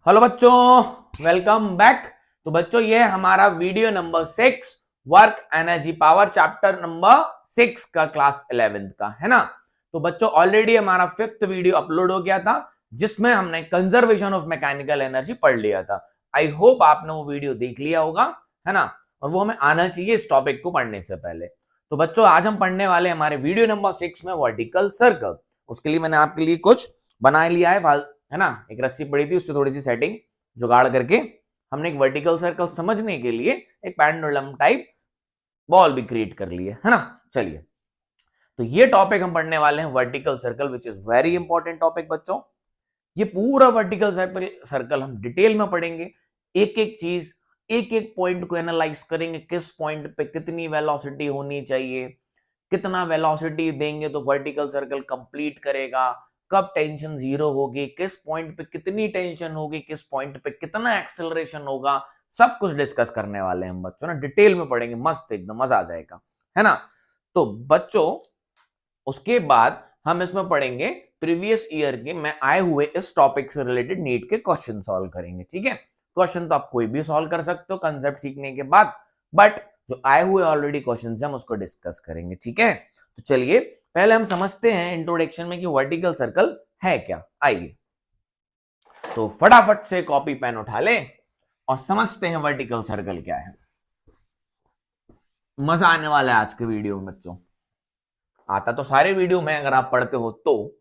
Hello बच्चों, welcome back. तो बच्चों ये हमारा video number 6 work energy power chapter number 6 का क्लास 11th का है ना। तो बच्चों ऑलरेडी हमारा 5th वीडियो अपलोड हो गया था जिसमें हमने कंजर्वेशन ऑफ मैकेनिकल एनर्जी पढ़ लिया था। आई होप आपने वो वीडियो देख लिया होगा, है ना। और वो हमें आना चाहिए इस टॉपिक को पढ़ने से पहले। तो बच्चों आज हम पढ़ने वाले हमारे वीडियो नंबर 6 में वर्टिकल सर्कल। उसके लिए मैंने आपके लिए कुछ बना लिया है ना। एक रस्सी पड़ी थी, उससे थोड़ी सी सेटिंग जुगाड़ करके हमने एक वर्टिकल सर्कल समझने के लिए एक पेंडुलम टाइप बॉल भी क्रिएट कर लिए, है ना। चलिए, तो ये टॉपिक हम पढ़ने वाले हैं vertical circle, which is very important topic बच्चों। ये पूरा वर्टिकल सर्कल हम डिटेल में पढ़ेंगे, एक एक चीज, एक एक पॉइंट को एनालाइज करेंगे, किस पॉइंट पे कितनी वेलोसिटी होनी चाहिए, कितना वेलोसिटी देंगे तो वर्टिकल सर्कल कंप्लीट करेगा, कब टेंशन जीरो होगी, किस पॉइंट पे कितनी टेंशन होगी, किस पॉइंट पे कितना एक्सेलरेशन होगा, सब कुछ डिस्कस करने वाले हैं हम बच्चों ना। डिटेल में पढ़ेंगे, मस्त एकदम मजा आ जाएगा, है ना। तो बच्चों उसके बाद हम इसमें पढ़ेंगे प्रीवियस ईयर के मैं आए हुए इस टॉपिक से रिलेटेड नीट के क्वेश्चन सॉल्व करेंगे। ठीक है, क्वेश्चन तो आप कोई भी सॉल्व कर सकते हो कंसेप्ट सीखने के बाद, बट जो आए हुए ऑलरेडी क्वेश्चन है हम उसको डिस्कस करेंगे। ठीक है, तो चलिए पहले हम समझते हैं इंट्रोडक्शन में कि वर्टिकल सर्कल है क्या। आइए तो फटाफट से कॉपी पेन उठा ले और समझते हैं वर्टिकल सर्कल क्या है। मजा आने वाला है आज के वीडियो में बच्चों। आता तो सारे वीडियो में अगर आप पढ़ते हो तो,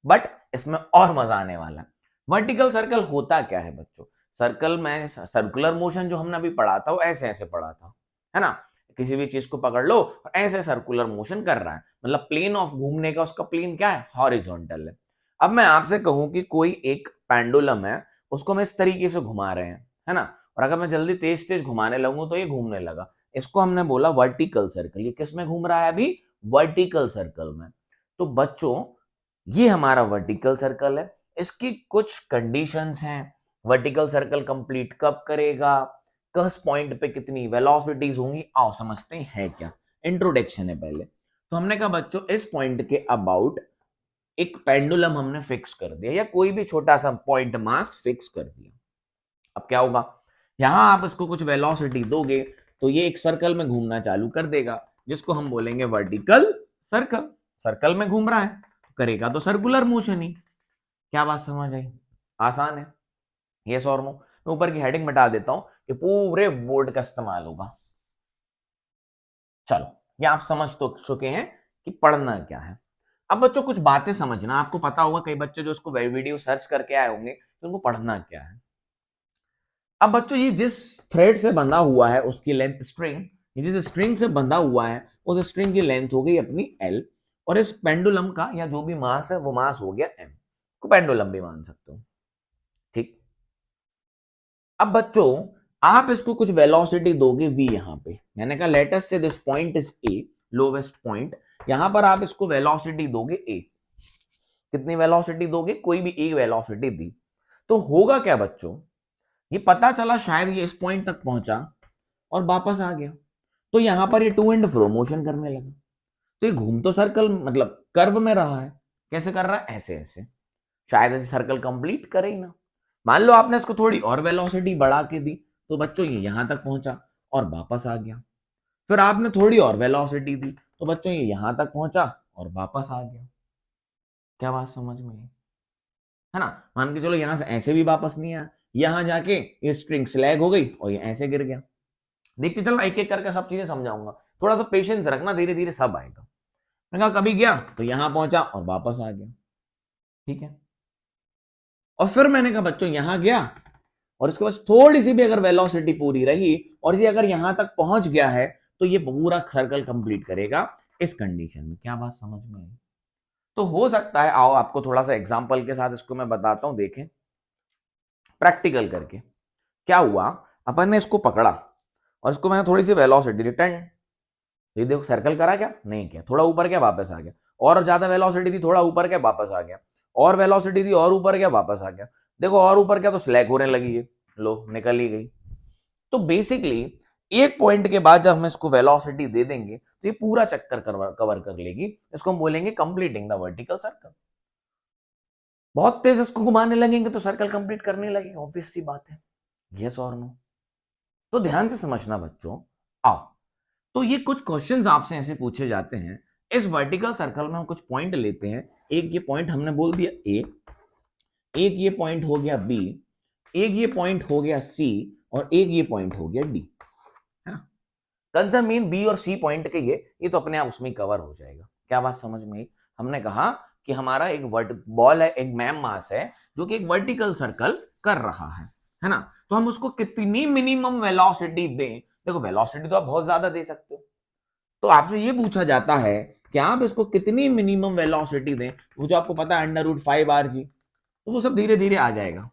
बट इसमें और मजा आने वाला है। वर्टिकल सर्कल होता क्या है बच्चों? सर्कल में सर्कुलर मोशन जो हमने अभी पढ़ा था वो ऐसे ऐसे पढ़ा था, है ना। किसी भी चीज को पकड़ लो और ऐसे सर्कुलर मोशन कर रहा है, मतलब प्लेन ऑफ घूमने का उसका प्लेन क्या है? हॉरिजॉन्टल है। अब मैं आपसे कहूं कि कोई एक पेंडुलम है, उसको मैं इस तरीके से घुमा रहे हैं, है ना। और अगर मैं जल्दी तेज तेज घुमाने लगूं तो ये घूमने लगा, इसको हमने बोला वर्टिकल सर्कल। ये किस में घूम रहा है अभी? वर्टिकल सर्कल में। तो बच्चों ये हमारा वर्टिकल सर्कल है, इसकी कुछ कंडीशंस हैं। वर्टिकल सर्कल कंप्लीट कब करेगा, किस पॉइंट पे कितनी वेलोसिटीज होंगी, आओ समझते हैं क्या। इंट्रोडक्शन है पहले। तो हमने कहा बच्चों इस पॉइंट के अबाउट एक पेंडुलम हमने फिक्स कर दिया, या कोई भी छोटा सा पॉइंट मास फिक्स कर दिया। अब क्या होगा, यहां आप इसको कुछ वेलोसिटी दोगे तो ये एक सर्कल में घूमना चालू कर देगा, जिसको हम बोलेंगे वर्टिकल सर्कल। सर्कल में घूम रहा है, करेगा तो सर्कुलर मोशन ही। क्या बात समझ आई? आसान है। यस और नो। मैं ऊपर की हेडिंग मिटा देता हूं कि पूरे बोर्ड का इस्तेमाल होगा। चलो, ये आप समझ तो चुके हैं कि पढ़ना क्या है। अब बच्चों कुछ बातें समझना, आपको पता होगा कई बच्चे जो इसको वीडियो सर्च करके आए होंगे तो उनको पढ़ना क्या है। अब बच्चों ये जिस थ्रेड से बंधा हुआ है उसकी लेंथ स्ट्रिंग, ये जिस स्ट्रिंग से बंधा हुआ है उस स्ट्रिंग की लेंथ हो गई अपनी एल, और इस पेंडुलम का या जो भी मास है वो मास हो गया एम, को पेंडुलम भी मान सकते हो। ठीक। अब बच्चों आप इसको कुछ वेलोसिटी दोगे v, यहां पे मैंने कहा लेट अस से this point is a, lowest point. यहां पर आप इसको वेलोसिटी दोगे a। कितनी वेलोसिटी दोगे? कोई भी एक वेलोसिटी दी तो होगा क्या बच्चों, ये पता चला शायद ये इस पॉइंट तक पहुंचा और वापस आ गया, तो यहां पर ये टू एंड फ्रो मोशन करने लगा। तो ये घूम तो सर्कल मतलब कर्व में रहा है, कैसे कर रहा है? ऐसे ऐसे। शायद ऐसे सर्कल कंप्लीट करे ही ना। मान लो आपने इसको थोड़ी और वेलोसिटी बढ़ा के दी तो बच्चों ये यहां तक पहुंचा और वापस आ गया। फिर आपने थोड़ी और वेलोसिटी दी तो बच्चों ये यहां तक पहुंचा और वापस आ गया। क्या बात समझ में आई? है ना। मान के चलो यहां से ऐसे भी वापस नहीं आया, यहां जाके ये स्ट्रिंग स्लैग हो गई और ये ऐसे गिर गया। देखते चलना, एक एक करके सब चीजें समझाऊंगा, थोड़ा सा पेशेंस रखना, धीरे धीरे सब आएगा। मैंने कहा कभी गया तो यहां पहुंचा और वापस आ गया। ठीक है। और फिर मैंने कहा बच्चों यहां गया और इसके पास थोड़ी सी भी अगर वेलोसिटी पूरी रही और ये अगर यहां तक पहुंच गया है तो ये पूरा सर्कल कंप्लीट करेगा इस कंडीशन में। क्या बात समझ में आई? तो हो सकता है, आओ आपको थोड़ा सा एग्जांपल के साथ इसको मैं बताता हूं, देखें प्रैक्टिकल करके। क्या हुआ, अपन ने इसको पकड़ा और इसको मैंने थोड़ी सी वेलोसिटी रिटर्न, ये देखो सर्कल करा क्या? नहीं किया। थोड़ा ऊपर क्या? वापस आ गया। और ज्यादा वेलोसिटी थी, थोड़ा ऊपर क्या? वापस आ गया। और वेलोसिटी थी और ऊपर क्या? वापस आ गया। देखो और ऊपर क्या? तो स्लैग होने लगी है, लो निकल ही गई। तो बेसिकली एक पॉइंट के बाद जब हम इसको वेलोसिटी दे देंगे तो ये पूरा चक्कर कवर कर लेगी। इसको हम बोलेंगे कंप्लीटिंग द वर्टिकल सर्कल। बहुत तेज इसको घुमाने लगेंगे तो सर्कल कंप्लीट करने लगेगा, ऑब्वियस सी बात है। यस और नो? तो ध्यान से समझना बच्चों। आओ, तो ये कुछ क्वेश्चंस आपसे ऐसे पूछे जाते हैं। इस वर्टिकल सर्कल में हम कुछ पॉइंट लेते हैं। एक ये पॉइंट हमने बोल दिया ए, एक ये पॉइंट हो गया बी, एक ये पॉइंट हो गया सी, और एक ये पॉइंट हो गया डी, है ना। कंसर्न मीन बी और सी पॉइंट के ये तो अपने आप उसमें कवर हो जाएगा। क्या बात समझ में आई? हमने कहा कि हमारा एक बॉल है, एक मैम मास है जो कि एक वर्टिकल सर्कल कर रहा है ना। तो हम उसको कितनी मिनिमम वेलोसिटी दें? देखो वेलोसिटी तो आप बहुत ज्यादा दे सकते हो, तो आपसे ये पूछा जाता है कि आप इसको कितनी मिनिमम वेलोसिटी दें। वो जो आपको पता है √5 r g, तो वो सब धीरे धीरे आ जाएगा।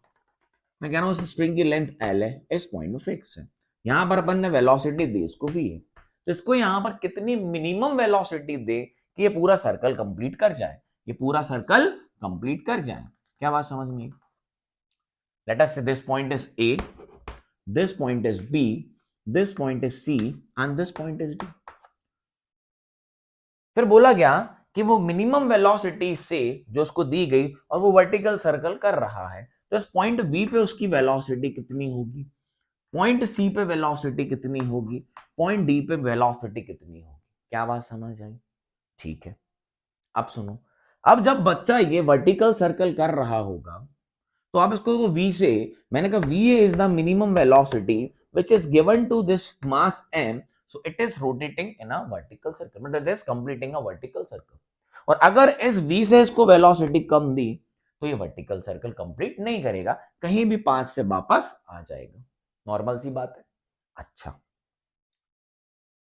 मैं कह रहा हूँ स्ट्रिंग की लेंथ l है, इस पॉइंट में फिक्स है। यहां पर अपन ने वेलोसिटी दी, इसको v है, तो इसको यहां पर कितनी मिनिमम वेलोसिटी दे कि ये पूरा सर्कल कंप्लीट कर जाए, ये पूरा सर्कल कंप्लीट कर जाए। क्या बात समझ में? लेट अस से this point is a, this point is b, this point is c, and this point is d। फिर बोला गया कि वो मिनिमम वेलोसिटी से जो उसको दी गई और वो वर्टिकल सर्कल कर रहा है, तो इस पॉइंट v पे उसकी वेलोसिटी कितनी होगी, पॉइंट सी पे वेलोसिटी कितनी होगी, पॉइंट डी पे वेलोसिटी कितनी होगी। क्या बात समझ आई? ठीक है, अब सुनो। अब जब बच्चा ये वर्टिकल सर्कल कर रहा होगा तो आप इसको v से, मैंने कहा v is the minimum velocity which is given to this mass m, so it is rotating in a vertical circle, मतलब it is completing a vertical circle. और अगर इस v से इसको वेलोसिटी कम दी तो ये वर्टिकल सर्कल कंप्लीट नहीं करेगा, कहीं भी पास से वापस आ जाएगा। नॉर्मल सी बात है। अच्छा,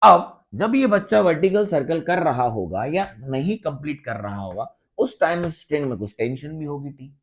अब जब ये बच्चा वर्टिकल सर्कल कर रहा होगा या नहीं कंप्लीट कर रहा होगा, उस टाइम स्ट्रिंग में कुछ टेंशन भी होगी थी।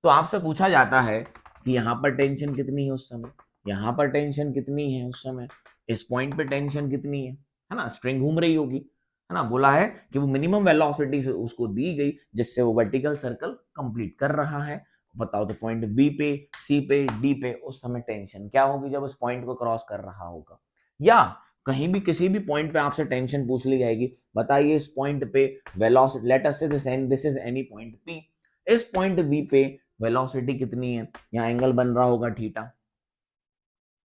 तो आपसे पूछा जाता है कि यहां पर टेंशन कितनी है उस समय, यहां पर टेंशन कितनी है उस समय, इस पॉइंट पे टेंशन कितनी है ना। स्ट्रिंग घूम रही होगी, है ना। बोला है कि वो मिनिमम वेलोसिटी से उसको दी गई जिससे वो वर्टिकल सर्कल कंप्लीट कर रहा है। बताओ तो पॉइंट बी पे, सी पे, डी पे उस समय टेंशन क्या होगी जब उस पॉइंट को क्रॉस कर रहा होगा। या कहीं भी किसी भी पॉइंट पे आपसे टेंशन पूछ ली जाएगी, बताइए इस पॉइंट पे वेलोसिटी, लेट अस से this is any point P, इस पॉइंट बी पे वेलोसिटी कितनी है, यहाँ एंगल बन रहा होगा थीटा।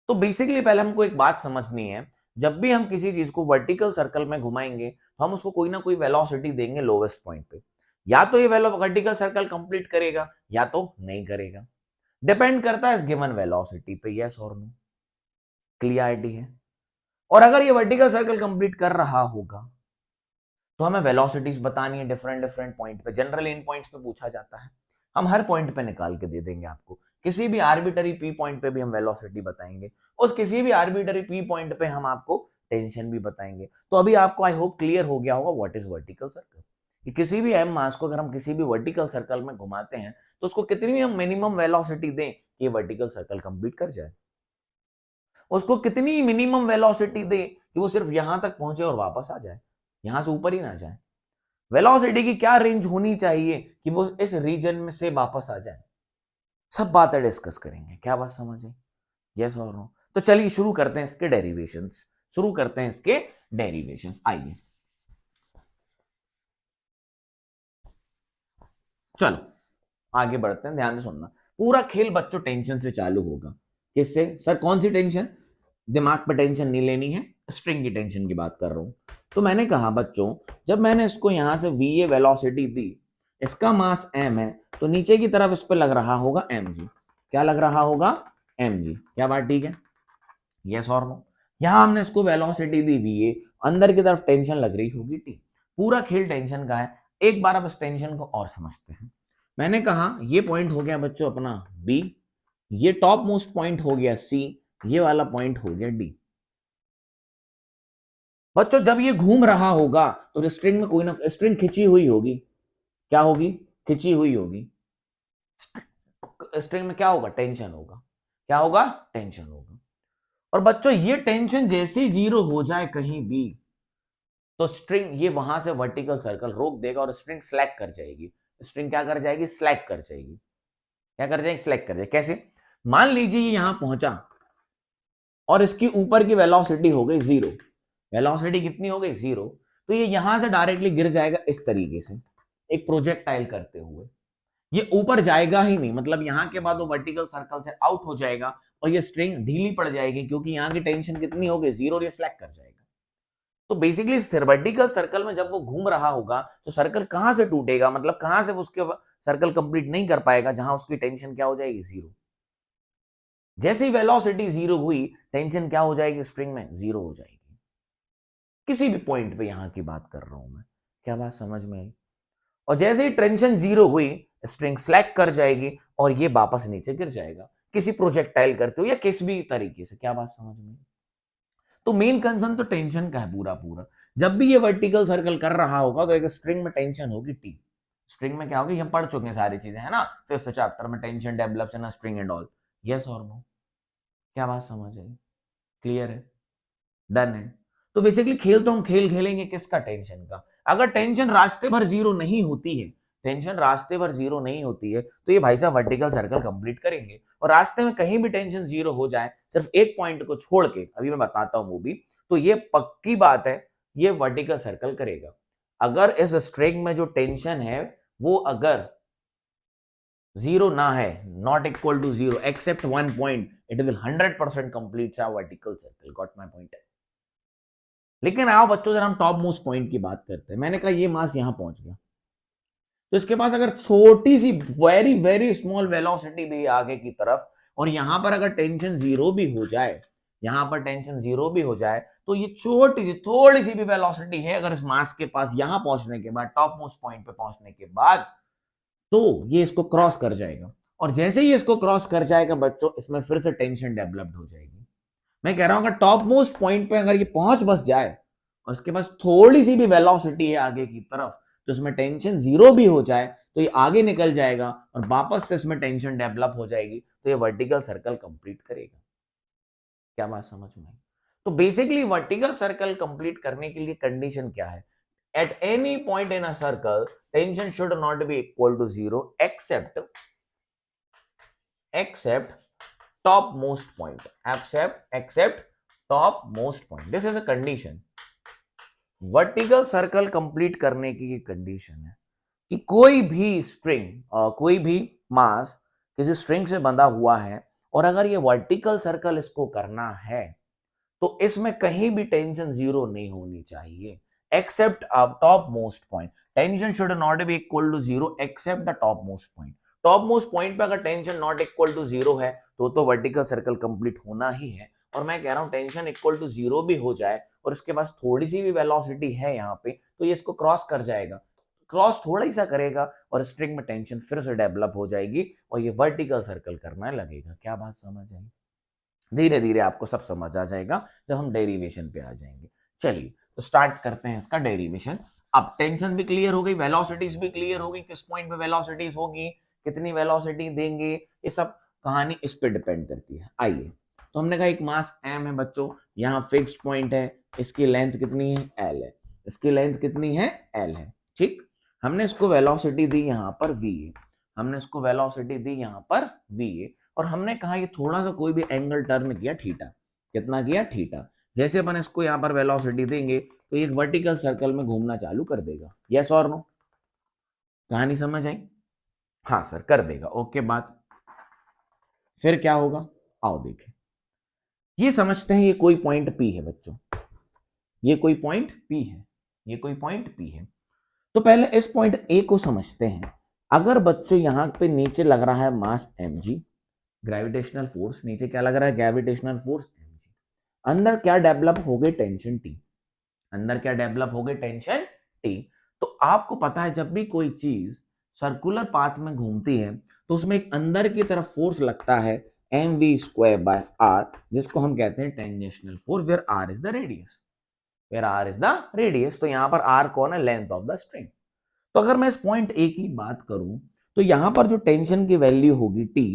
तो बेसिकली पहले हमको एक बात समझनी है, जब भी हम किसी चीज को वर्टिकल सर्कल में घुमाएंगे तो हम उसको कोई ना कोई वेलोसिटी देंगे लोवेस्ट पॉइंट पे। या तो ये वर्टिकल सर्कल कंप्लीट करेगा या तो नहीं करेगा, डिपेंड करता है इस गिवन वेलोसिटी पे। यस और नो? क्लियरिटी है? और अगर ये वर्टिकल सर्कल कंप्लीट कर रहा होगा तो हमें वेलोसिटीज बतानी है डिफरेंट डिफरेंट पॉइंट पे। जनरली इन पॉइंट्स पे पूछा जाता है, हम हर पॉइंट पे निकाल के दे देंगे आपको। किसी भी आर्बिटरी पी पॉइंट पे भी हम वेलोसिटी बताएंगे, उस किसी भी आर्बिटरी पी पॉइंट पे हम आपको टेंशन भी बताएंगे। तो अभी आपको आई होप क्लियर हो गया होगा व्हाट इज वर्टिकल सर्कल, कि किसी भी एम मास को अगर हम किसी भी वर्टिकल सर्कल में घुमाते हैं तो उसको कितनी भी हम मिनिमम वेलोसिटी दें कि ये वर्टिकल सर्कल कंप्लीट कर जाए, उसको कितनी मिनिमम वेलोसिटी दें कि वो सिर्फ यहां तक पहुंचे और वापस आ जाए, यहां से ऊपर ही ना जाए। वेलोसिटी की क्या रेंज होनी चाहिए कि वो इस रीजन में से वापस आ जाए, सब बातें डिस्कस करेंगे। क्या बात समझ आई? यस और नो? तो चलिए शुरू करते हैं इसके डेरिवेशंस, शुरू करते हैं इसके डेरिवेशंस। आइए चलो आगे बढ़ते हैं, ध्यान से सुनना। पूरा खेल बच्चों टेंशन से चालू होगा। किससे सर? कौन सी टेंशन? दिमाग पे टेंशन नहीं लेनी है, स्ट्रिंग की टेंशन की बात कर रहा हूं। तो मैंने कहा बच्चों, जब मैंने इसको यहां से वी वेलोसिटी दी, इसका मास m है, तो नीचे की तरफ इस पे लग रहा होगा mg। क्या लग रहा होगा? mg। क्या बात ठीक है? यस और नो? यहां हमने इसको वेलोसिटी दी va, अंदर की तरफ टेंशन लग रही होगी t। पूरा खेल टेंशन का है। एक बार अब इस टेंशन को और समझते हैं। मैंने कहा ये पॉइंट हो गया बच्चों अपना b, ये टॉप मोस्ट पॉइंट हो गया c, ये वाला पॉइंट हो गया d। बच्चों जब ये घूम रहा होगा तो स्ट्रिंग में कोई ना स्ट्रिंग खिंची हुई होगी। क्या होगी? खिंची हुई होगी। स्ट्रिंग में क्या होगा? टेंशन होगा। क्या होगा? टेंशन होगा। और बच्चों ये टेंशन जैसे ही जीरो हो जाए कहीं भी, तो स्ट्रिंग ये वहां से वर्टिकल सर्कल रोक देगा और स्ट्रिंग स्लैक कर जाएगी। स्ट्रिंग क्या कर जाएगी? स्लैक कर जाएगी। क्या कर जाएगी? स्लैक कर जाएगी। कैसे? मान लीजिए ये यहां पहुंचा और इसकी ऊपर की वेलोसिटी हो गई 0। वेलोसिटी कितनी हो गई? 0। तो ये यहां से डायरेक्टली गिर जाएगा इस तरीके से, एक प्रोजेक्टाइल करते हुए। ये ऊपर जाएगा ही नहीं, मतलब यहाँ के बाद वो वर्टिकल सर्कल से आउट हो जाएगा और ये स्ट्रिंग ढीली पड़ जाएगी, क्योंकि यहाँ की टेंशन कितनी होगी, 0, और ये स्लैक कर जाएगा। तो बेसिकली वर्टिकल सर्कल में जब वो घूम रहा होगा तो सर्कल कहां से टूटेगा, मतलब कहां से उसके सर्कल कंप्लीट नहीं कर पाएगा, जहां उसकी टेंशन क्या हो जाएगी, 0। जैसे ही वेलोसिटी 0 हुई, टेंशन क्या हो जाएगी स्ट्रिंग में, 0 हो जाएगी। किसी भी पॉइंट पे यहां की बात कर रहा हूं मैं, क्या बात समझ में आई? और जैसे ही टेंशन 0 हुई, स्ट्रिंग स्लैक कर जाएगी और ये वापस नीचे गिर जाएगा, किसी प्रोजेक्टाइल करते हो या किसी भी तरीके से। क्या बात समझ में? तो मेन कंसर्न तो टेंशन का है पूरा पूरा। जब भी ये वर्टिकल सर्कल कर रहा होगा तो एक स्ट्रिंग में टेंशन होगी टी। स्ट्रिंग में क्या होगी, हम पढ़ चुके हैं सारी चीजें, है ना, 5th चैप्टर में, tension develops in a string and all. Yes और नो? क्या बात समझ आई? क्लियर है? डन है? तो बेसिकली खेल तो हम खेलेंगे किसका, टेंशन का। अगर टेंशन रास्ते भर 0 नहीं होती है, टेंशन रास्ते भर 0 नहीं होती है, तो ये भाई साहब वर्टिकल सर्कल कंप्लीट करेंगे। और रास्ते में कहीं भी टेंशन 0 हो जाए, सिर्फ एक पॉइंट को छोड़ के, अभी मैं बताता हूं वो भी, तो ये पक्की बात है, ये वर्टिकल सर्कल करेगा। अगर इस स्ट्रिंग में जो टेंशन है वो अगर 0 ना है, not equal to 0 except 1 point, it will 100% complete vertical circle. Got my point? लेकिन आओ बच्चों, जरा हम टॉप मोस्ट पॉइंट की बात करते हैं। मैंने कहा ये मास यहां पहुंच गया, तो इसके पास अगर छोटी सी वेरी वेरी स्मॉल वेलोसिटी भी आगे की तरफ, और यहां पर अगर टेंशन 0 भी हो जाए, यहां पर टेंशन 0 भी हो जाए, तो ये छोटी सी थोड़ी सी भी वेलोसिटी है अगर इस मास के पास, यहां पहुंचने के बाद, टॉप मोस्ट पॉइंट पे पहुंचने के बाद, तो ये इसको क्रॉस कर जाएगा। और जैसे ही इसको क्रॉस कर जाएगा बच्चों, इसमें फिर से टेंशन डेवलप्ड हो जाएगी। मैं कह रहा हूं अगर टॉप मोस्ट पॉइंट पे अगर ये पहुंच बस जाए और उसके पास थोड़ी सी भी वेलोसिटी है आगे की तरफ, तो इसमें टेंशन 0 भी हो जाए तो ये आगे निकल जाएगा और वापस से इसमें टेंशन डेवलप हो जाएगी, तो ये वर्टिकल सर्कल कंप्लीट करेगा। क्या बात समझ में आई? तो बेसिकली वर्टिकल सर्कल कंप्लीट करने के लिए कंडीशन क्या है, at any point in a circle tension should not be equal to 0 except top most point, except top most point, this is a condition। Vertical circle complete करने की ये condition है कि कोई भी स्ट्रिंग, कोई भी मास किसी स्ट्रिंग से बंधा हुआ है, और अगर ये वर्टिकल सर्कल इसको करना है, तो इसमें कहीं भी टेंशन 0 नहीं होनी चाहिए except top most point. Tension should not be equal to 0 except the top most point. Top most point पे अगर टेंशन नॉट इक्वल टू 0 है, तो वर्टिकल सर्कल कंप्लीट होना ही है। और मैं कह रहा हूं टेंशन इक्वल टू 0 भी हो जाए और इसके पास थोड़ी सी भी वेलोसिटी है यहाँ पे, तो ये इसको क्रॉस कर जाएगा। क्रॉस थोड़ा ही सा करेगा और स्ट्रिंग में टेंशन फिर से डेवलप हो जाएगी और ये वर्टिकल सर्कल करना लगेगा। क्या बात समझ आई? धीरे धीरे आपको सब समझ आ जाएगा जब हम डेरिवेशन पे आ जाएंगे। चलिए तो स्टार्ट करते हैं इसका डेरिवेशन। अब टेंशन भी क्लियर हो गई, वेलोसिटीज भी क्लियर हो गई, किस पॉइंट पे वेलोसिटीज होगी, कितनी वेलोसिटी देंगे, ये सब कहानी इस पे डिपेंड करती है। आइए, तो हमने कहा एक मास m है बच्चों, यहाँ फिक्स्ड पॉइंट है, इसकी लेंथ कितनी है, l है, इसकी लेंथ कितनी है, l है। ठीक, हमने इसको वेलोसिटी दी यहाँ पर v है, हमने इसको वेलोसिटी दी यहाँ पर v है, और हमने कहा ये थोड़ा सा कोई भी एंगल टर्न किया थीटा। कितना किया, थीटा। जैसे अपन इसको यहाँ पर वेलोसिटी देंगे तो ये एक वर्टिकल सर्कल में घूमना चालू कर देगा। यस और नो? कहानी समझ आई? हाँ सर कर देगा, ओके बात। फिर क्या होगा, आओ देखें। ये समझते हैं ये कोई पॉइंट P है बच्चों, ये कोई पॉइंट P है, ये कोई पॉइंट P है। तो पहले इस पॉइंट A को समझते हैं। अगर बच्चों यहाँ पे नीचे लग रहा है मास mg, ग्रेविटेशनल फोर्स, नीचे क्या लग रहा है, ग्रेविटेशनल फोर्स mg, अंदर क्या डेवलप हो गई, टेंशन T, अंदर क्या डेवलप हो गई, टेंशन T। तो आपको पता है जब भी कोई चीज सर्कुलर पाथ में घूमती है तो उसमें एक अंदर की तरफ फोर्स लगता है mv²/r, जिसको हम कहते हैं tangential force, where r is the radius, where r is the radius. तो यहां पर r कौन है, लेंथ ऑफ द स्ट्रिंग। तो अगर मैं इस पॉइंट A की बात करूं तो यहां पर जो टेंशन की वैल्यू होगी T,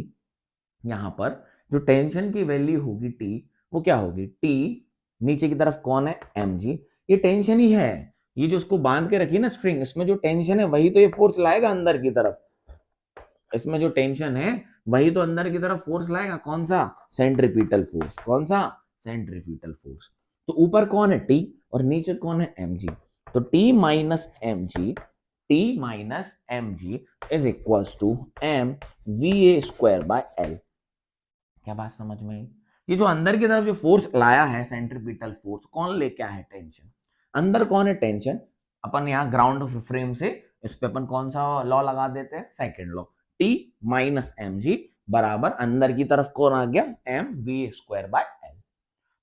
यहां पर जो टेंशन की वैल्यू होगी T, वो क्या होगी, T नीचे की तरफ कौन है, mg, ये टेंशन ही है, ये जो उसको बांध के रखी ना स्ट्रिंग, इसमें जो टेंशन है वही तो ये फोर्स लाएगा अंदर की तरफ, इसमें जो टेंशन है वही तो अंदर की तरफ फोर्स लाएगा। कौन सा, सेंट्रीपिटल फोर्स, कौन सा, सेंट्रीपिटल फोर्स। तो ऊपर कौन है, T, और नीचे कौन है, mg। तो T minus mg T minus M G is equals to M V A square by L. क्या बात समझ में आई? ये जो अंदर की तरफ जो फोर्स लाया है सेंट्रीपिटल फोर्स, कौन लेके आया है? टेंशन। अंदर कौन है? टेंशन। अपन यहाँ ग्राउंड फ्रेम से इस पे अपन कौन सा लॉ लगा देते हैं? Second law. T minus M G बराबर अंदर की तरफ कौन आ गया? M V square by L.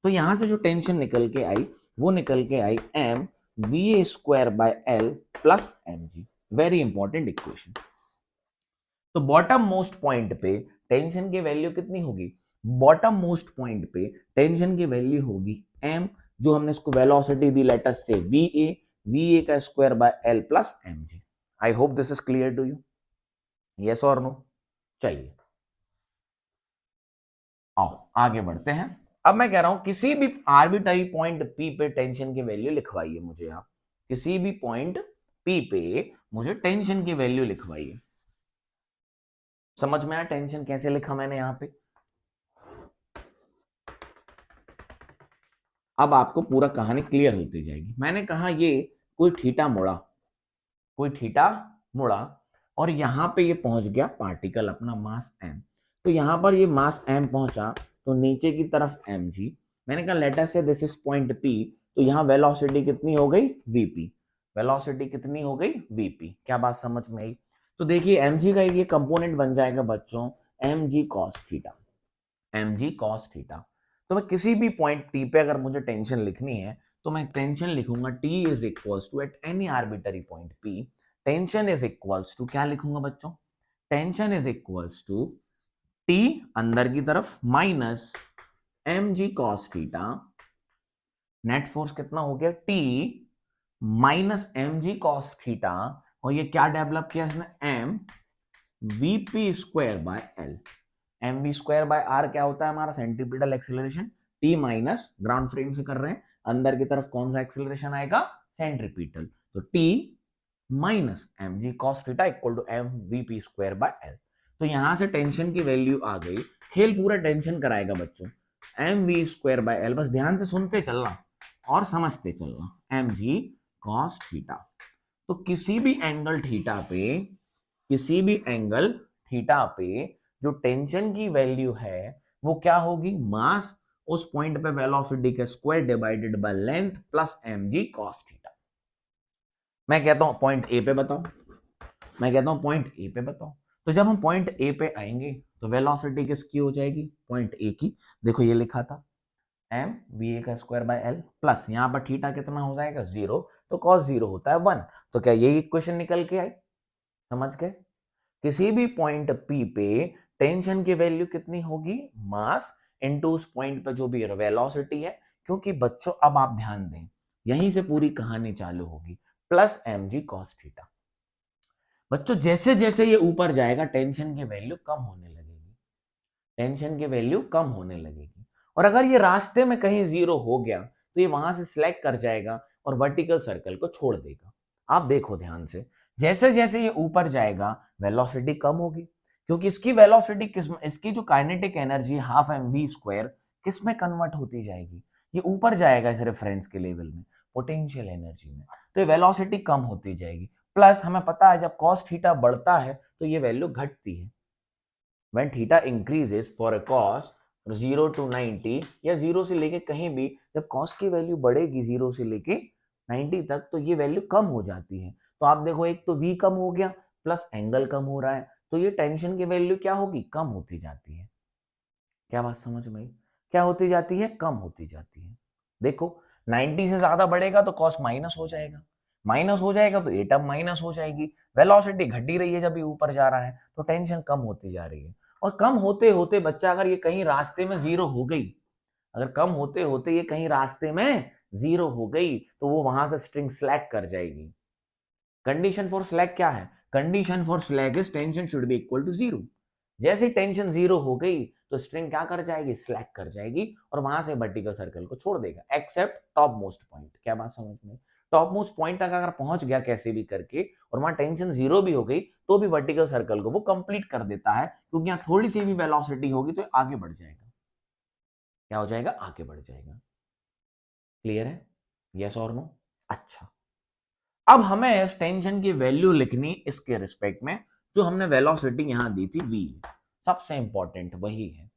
तो यहां से जो टेंशन निकल के आई वो निकल के आई M V square by L plus M G. Very important equation. तो बॉटम मोस्ट पॉइंट पे टेंशन की वैल्यू कितनी होगी? बॉटम मोस्ट पॉइंट पे टेंशन की वैल्यू होगी m, जो हमने इसको वेलोसिटी दी लेटस से वी ए का square by L plus M G. I hope this is clear to you. Yes और नो? चलिए आओ आगे बढ़ते हैं। अब मैं कह रहा हूं किसी भी आर्बिट्ररी पॉइंट P पे टेंशन की वैल्यू लिखवाइए मुझे। आप किसी भी पॉइंट P पे मुझे टेंशन की वैल्यू लिखवाइए। समझ में आया टेंशन कैसे लिखा मैंने यहां पे? अब आपको पूरा कहानी क्लियर होती जाएगी। मैंने कहा ये कोई थीटा मुड़ा, कोई थीटा मुड़ा और यहां पे ये पहुंच गया पार्टिकल अपना मास m। तो यहां पर ये मास m पहुंचा तो नीचे की तरफ mg। मैंने कहा लेट अस से दिस इज पॉइंट p, तो यहां वेलोसिटी कितनी हो गई? vp। वेलोसिटी कितनी हो गई? vp। क्या बात समझ में आई? तो देखिए mg का ये कंपोनेंट बन जाएगा बच्चों mg cos theta. mg cos theta. तो मैं किसी भी पॉइंट t पे अगर मुझे टेंशन लिखनी है तो मैं टेंशन लिखूंगा t is equals to at any arbitrary point p। Tension is equals to क्या लिखूंगा बच्चों? Tension is equals to t अंदर की तरफ minus mg cos theta. Net force कितना हो गया? t minus mg cos theta और ये क्या डेवलप किया इसने? m vp square by L. M V square by R क्या होता है हमारा? Centripetal acceleration. T minus ground frame से कर रहे हैं, अंदर की तरफ कौन सा एक्सेलरेशन आएगा? सेंट्रीपिटल। तो T minus M G cos theta equal to M V P square by L. तो यहां से टेंशन की वैल्यू आ गई। खेल पूरा टेंशन कराएगा बच्चों। M V square by L, बस ध्यान से सुनते चलना और समझते चलना। M G cos theta. तो किसी भी एंगल थीटा पे, किसी भी एंगल थीटा पे जो टेंशन की वैल्यू है वो क्या होगी? मास उस पॉइंट पे वेलोसिटी का square divided by length plus mg cos theta. मैं कहता हूं पॉइंट ए पे बताओ, मैं कहता हूं पॉइंट ए पे बताओ। तो जब हम पॉइंट ए पे आएंगे तो वेलोसिटी किसकी हो जाएगी? पॉइंट ए की। देखो ये लिखा था एम वी ए का स्क्वायर बाय एल प्लस यहाँ पर थीटा कितना हो जाएगा? 0। तो cos 0 होता है 1। तो क्या यही इक्वेशन निकल के आई? समझ गए? किसी भी पॉइंट P पे टेंशन की वैल्यू कितनी होगी? मास इनटू उस पॉइंट पे जो भी वेलोसिटी है। क्योंकि बच्चों अब आप ध्यान दें, यहीं से पूरी कहानी चालू होगी। Plus mg cos theta. बच्चों जैसे जैसे ये ऊपर जाएगा टेंशन की वैल्यू कम होने लगेगी। टेंशन की वैल्यू कम होने लगेगी और अगर ये रास्ते में कहीं 0 हो गया तो ये वहां से सिलेक्ट कर जाएगा और वर्टिकल सर्कल को छोड़ देगा। आप देखो ध्यान से, जैसे जैसे ये ऊपर जाएगा वेलोसिटी कम होगी, क्योंकि इसकी वेलोसिटी किस, इसकी जो kinetic energy half M V square किस में कन्वर्ट होती जाएगी? ये ऊपर जाएगा इस रेफरेंस के लेवल में, पोटेंशियल एनर्जी में। तो ये वेलोसिटी कम होती जाएगी। प्लस हमें पता है जब cos थीटा बढ़ता है तो ये वैल्यू घटती है। when theta increases for a cos 0 to 90 या 0 से लेके कहीं भी, जब cos की वैल्यू बढ़ेगी 0 से लेके 90 तक तो ये वैल्यू कम हो जाती है। तो आप देखो एक तो v कम हो गया प्लस एंगल कम हो रहा है, तो ये टेंशन की वैल्यू क्या होगी? कम होती जाती है। क्या बात समझ में आई? क्या होती जाती है? कम होती जाती है। देखो 90 से ज्यादा बढ़ेगा तो cos माइनस हो जाएगा, माइनस हो जाएगा तो ए टर्म माइनस हो जाएगी। वेलोसिटी घटी रही है जब ये ऊपर जा रहा है तो टेंशन कम होती जा रही है। और कम होते होते बच्चा अगर ये कहीं रास्ते में 0 हो गई, अगर कम होते होते ये कहीं रास्ते में 0 हो गई तो वो वहां से स्ट्रिंग स्लैक कर जाएगी। कंडीशन फॉर स्लैक क्या है? Condition for slack is tension should be equal to 0। जैसे टेंशन 0 हो गई तो स्ट्रिंग क्या कर जाएगी? स्लैक कर जाएगी और वहां से वर्टिकल सर्कल को छोड़ देगा एक्सेप्ट टॉप मोस्ट पॉइंट। क्या बात समझ में? टॉप मोस्ट पॉइंट तक अगर पहुंच गया कैसे भी करके और वहां टेंशन 0 भी हो गई तो भी वर्टिकल सर्कल को वो कंप्लीट कर देता है, क्योंकि यहाँ थोड़ी सी भी वेलोसिटी होगी तो आगे बढ़ जाएगा। क्या हो जाएगा? आगे बढ़ जाएगा। क्लियर है? यस और नो? अच्छा, अब हमें इस टेंशन की वैल्यू लिखनी इसके रिस्पेक्ट में, जो हमने वेलोसिटी यहां दी थी v, सबसे इंपॉर्टेंट वही है।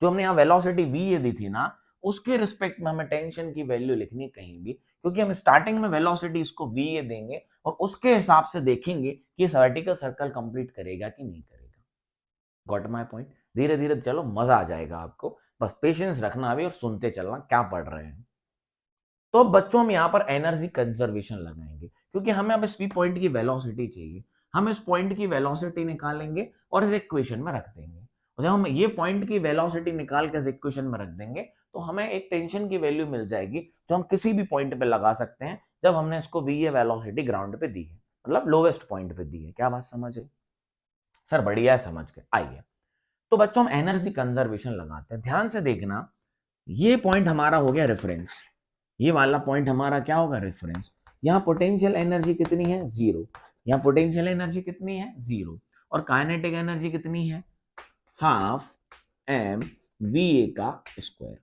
जो हमने यहाँ वेलोसिटी v ये दी थी ना, उसके रिस्पेक्ट में हमें टेंशन की वैल्यू लिखनी कहीं भी, क्योंकि हम स्टार्टिंग में वेलोसिटी इसको v ये देंगे और उसके हिसाब से देखेंगे कि इस वर्टिकल सर्कल कंप्लीट करेगा कि नहीं करेगा। Got my point? धीरे धीरे चलो, मजा आ जाएगा आपको, बस पेशेंस रखना अभी और सुनते चलना क्या पढ़ रहे हैं। तो अब बच्चों हम यहाँ पर एनर्जी कंजर्वेशन लगाएंगे, क्योंकि हमें अब इस पॉइंट की वेलोसिटी चाहिए। हम इस पॉइंट की वेलोसिटी निकालेंगे और इस इक्वेशन में रख देंगे। और जब हम ये पॉइंट की वेलोसिटी निकाल के इस इक्वेशन में रख देंगे तो हमें एक टेंशन की वैल्यू मिल जाएगी, जो हम किसी भी पॉइंट पे लगा सकते हैं जब हमने इसको वी ये वेलोसिटी ग्राउंड पे दी है, मतलब लोवेस्ट पॉइंट पे दी है। क्या बात समझे? सर बढ़िया है, समझ के आइए। तो बच्चों हम एनर्जी कंजर्वेशन लगाते हैं। ध्यान से देखना, ये पॉइंट हमारा हो गया रेफरेंस, ये वाला पॉइंट हमारा क्या होगा? रेफरेंस। यहाँ पोटेंशियल एनर्जी कितनी है? 0। यहाँ पोटेंशियल एनर्जी कितनी है? 0। और काइनेटिक एनर्जी कितनी है? हाफ एम वी ए का square,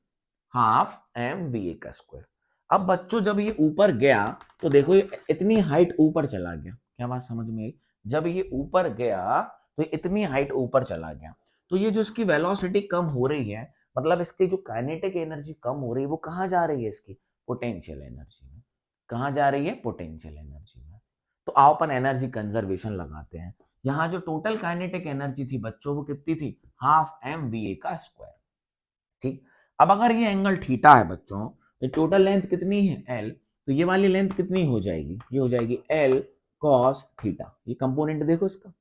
half M V A का स्क्वायर। अब बच्चों जब ये ऊपर गया तो देखो ये इतनी हाइट ऊपर चला गया। क्या बात समझ में आई? जब ये ऊपर गया तो इतनी हाइट ऊपर चला गया, तो ये जो इसकी वेलोसिटी कम हो रही है, मतलब इसकी जो काइनेटिक एनर्जी कम हो रही है, वो कहाँ जा रही है? इसकी पोटेंशियल एनर्जी में। कहाँ जा रही है? पोटेंशियल एनर्जी में। तो आओ अपन एनर्जी कंजर्वेशन लगाते हैं। यहाँ जो टोटल काइनेटिक एनर्जी थी बच्चों, वो कितनी थी? हाफ एम वी ए का स्क्वायर। ठीक। अब अगर ये एंगल थीटा है बच्चों, तो टोटल लेंथ कितनी है? एल। तो ये वाली लेंथ कितनी हो जाएगी? ये हो जाएगी एल कॉस थीटा। ये कंपोनेंट देखो इसका,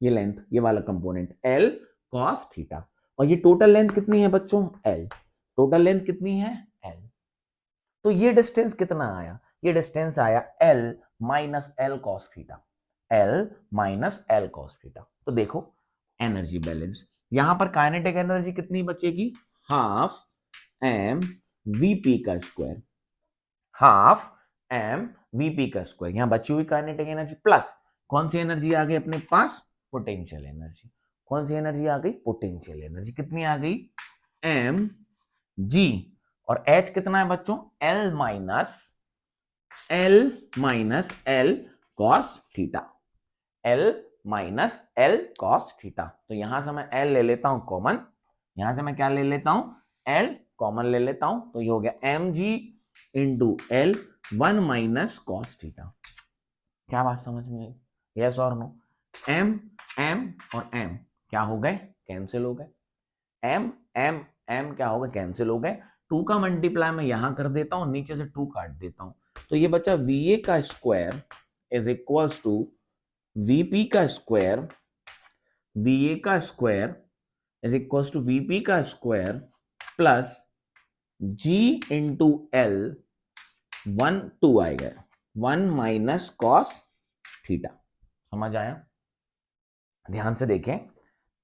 ये लेंथ, ये वाला कंपोनेंट एल कॉस थीटा। और ये टोटल लेंथ कितनी है बच्चों? एल। टोटल लेंथ कितनी है? एल। तो ये डिस्टेंस कितना आया? ये डिस्टेंस आया L minus L cos theta, L minus L cos theta. तो देखो एनर्जी बैलेंस, यहां पर काइनेटिक एनर्जी कितनी बचेगी? हाफ एम वीपी का स्क्वायर, हाफ एम वीपी का स्क्वायर। यहां बची हुई काइनेटिक एनर्जी प्लस कौन सी एनर्जी आ गई अपने पास? Potential energy. कौन सी एनर्जी आ गई? Potential energy. कितनी आ गई? M G. और एच कितना है बच्चों? L minus L cos theta, L minus L cos theta. तो यहां से मैं एल ले लेता हूं कॉमन, यहां से मैं क्या ले लेता हूं? एल कॉमन ले लेता हूं। तो ये हो गया M G into L 1 minus cos theta. क्या बात समझ में आई? यस और नो? एम एम और एम क्या हो गए? कैंसिल हो गए। एम एम एम क्या हो गए? कैंसिल हो गए। 2 का मल्टीप्लाई मैं यहां कर देता हूं, नीचे से 2 काट देता हूं, तो ये बचा वी ए का square is equals to VP का स्क्वायर, वी ए का square is equals to VP का square plus G into L 1 2 आएगा 1 माइनस कॉस थीटा। समझ आया? ध्यान से देखें,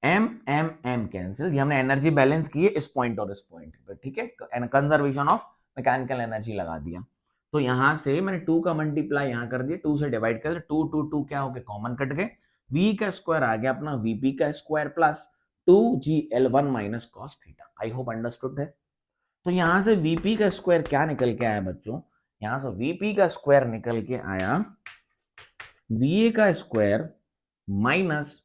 एम एम एम कैंसिल, ये हमने एनर्जी बैलेंस की है इस पॉइंट और इस पॉइंट पर, ठीक है? कंजर्वेशन ऑफ मैकेनिकल एनर्जी लगा दिया। तो यहां से मैंने 2 का मल्टीप्लाई यहां कर दिया, 2 से डिवाइड कर दिया, 2 2 2 क्या हो गया? कॉमन कट गए। v का स्क्वायर आ गया अपना vp का square plus 2gl1 minus cos theta. I hope understood है। तो यहां से vp का स्क्वायर क्या निकल के आया बच्चों? यहां से vp का स्क्वायर निकल के आया va का square minus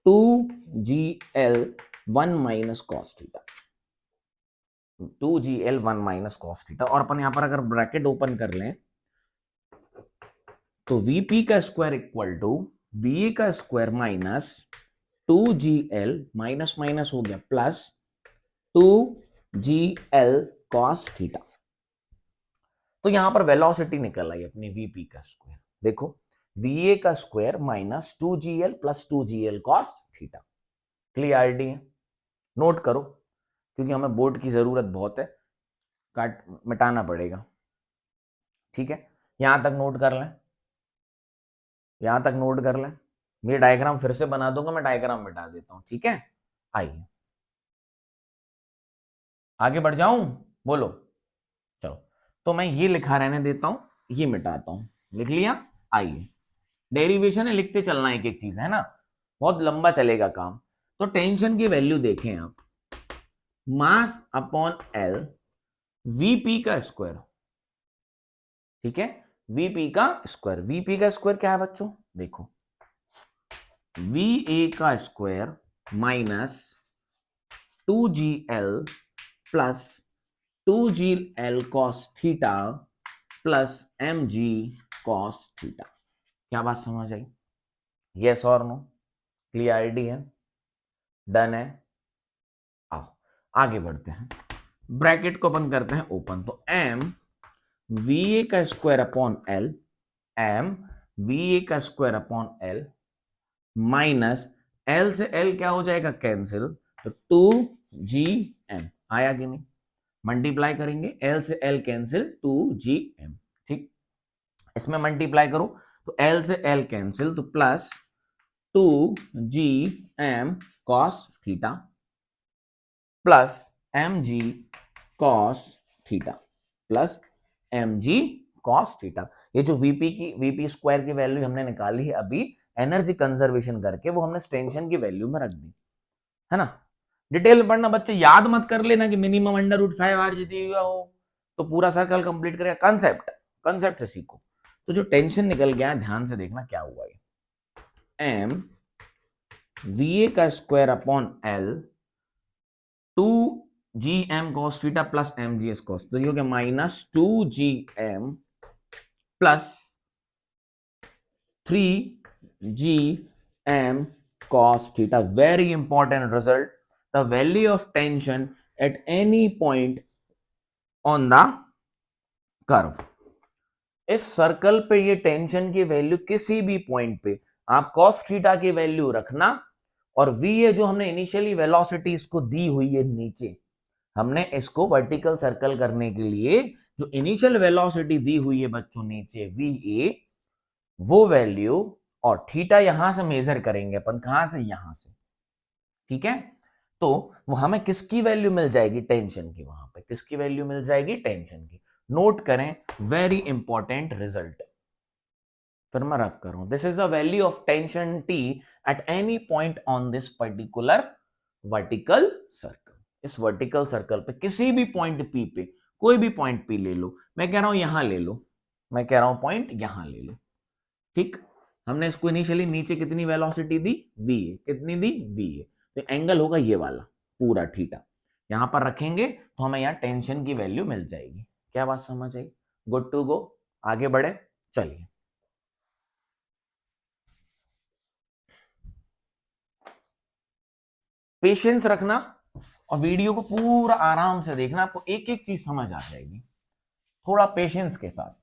2gl1 minus cos theta, 2gl1 minus cos theta. और अपन यहां पर अगर ब्रैकेट ओपन कर लें तो vp का स्क्वायर इक्वल टू va का square minus 2gl minus minus हो गया प्लस 2gl cos थीटा। तो यहां पर वेलोसिटी निकल आई अपनी vp का स्क्वायर। देखो va का square minus 2gl plus 2gl cos theta. Clarity है? नोट करो, क्योंकि हमें बोर्ड की जरूरत बहुत है, काट मिटाना पड़ेगा। ठीक है, यहां तक नोट कर लें, यहां तक नोट कर लें। मैं डायग्राम फिर से बना दूंगा, मैं डायग्राम मिटा देता हूं, ठीक है? आइए आगे बढ़ जाऊं, बोलो। चलो, तो मैं ये लिखा रहने देता हूं, ये मिटाता हूं। लिख लिया? आइए, डेरिवेशन है, लिखते चलना एक एक चीज, है ना? बहुत लंबा चलेगा काम। तो टेंशन की वैल्यू देखें आप, मास अपॉन एल वीपी का स्क्वायर, ठीक है? वीपी का स्क्वायर। वीपी का स्क्वायर क्या है बच्चों, देखो वी ए का square minus 2gl plus 2gl cos theta plus mg cos theta. क्या बात समझ आई? यस और नो? क्लियरिटी है? डन है? आओ आगे बढ़ते हैं। ब्रैकेट को अपन करते हैं ओपन, तो m वी ए का square upon L, m V A का square upon L minus L से एल क्या हो जाएगा, कैंसिल, तो 2gm आया कि नहीं? मल्टीप्लाई करेंगे, एल से एल कैंसिल, 2gm। ठीक, इसमें मल्टीप्लाई करो तो एल से एल कैंसिल, तो plus 2gm cos theta plus mg cos theta plus mg cos theta. ये जो वीपी स्क्वायर की वैल्यू हमने निकाली है अभी एनर्जी कंजर्वेशन करके, वो हमने टेंशन की वैल्यू में रख दी है ना। डिटेल में पढ़ना बच्चे, याद मत कर लेना कि मिनिमम √5 आर दी हुआ हो तो पूरा सर्कल कंप्लीट करेगा। कंसेप्ट से सीखो। तो जो टेंशन निकल गया, ध्यान से देखना क्या हुआ ये, m वी ए का square upon L 2gm cos theta plus mgs cos, तो ये हो गया minus 2gm plus 3gm cos theta. Very important result, the value of tension eight any point on the curve. इस circle पे ये tension की value किसी भी पॉइंट पे आप cos थीटा की वैल्यू रखना, और v है जो हमने इनिशियली वेलोसिटी इसको दी हुई है नीचे, हमने इसको वर्टिकल सर्कल करने के लिए जो इनिशियल वेलोसिटी दी हुई है बच्चों नीचे va, वो वैल्यू और थीटा यहां से मेजर करेंगे अपन, कहां से, यहां से। ठीक है, तो वो हमें किसकी वैल्यू मिल जाएगी, टेंशन की। वहां पे किसकी वैल्यू मिल जाएगी, टेंशन की। नोट करें, वेरी इंपॉर्टेंट रिजल्ट। फिर मैं रख करूं, this is the value of tension T eight any point on this particular vertical circle. इस वर्टिकल सर्कल पे किसी भी पॉइंट P पे, कोई भी पॉइंट P ले लो, मैं कह रहा हूं यहां ले लो, मैं कह रहा हूं पॉइंट यहां ले लो। ठीक, हमने इसको इनिशियली नीचे कितनी वेलोसिटी दी, v, कितनी दी, v, तो एंगल होगा ये वाला पूरा थीटा। यहां पर रखेंगे तो हमें यहां टेंशन की वैल्यू मिल जाएगी। क्या बात समझ आई? गुड टू गो, आगे बढ़े, चलिए। पेशेंस रखना और वीडियो को पूरा आराम से देखना, आपको एक एक चीज समझ आ जाएगी, थोड़ा पेशेंस के साथ।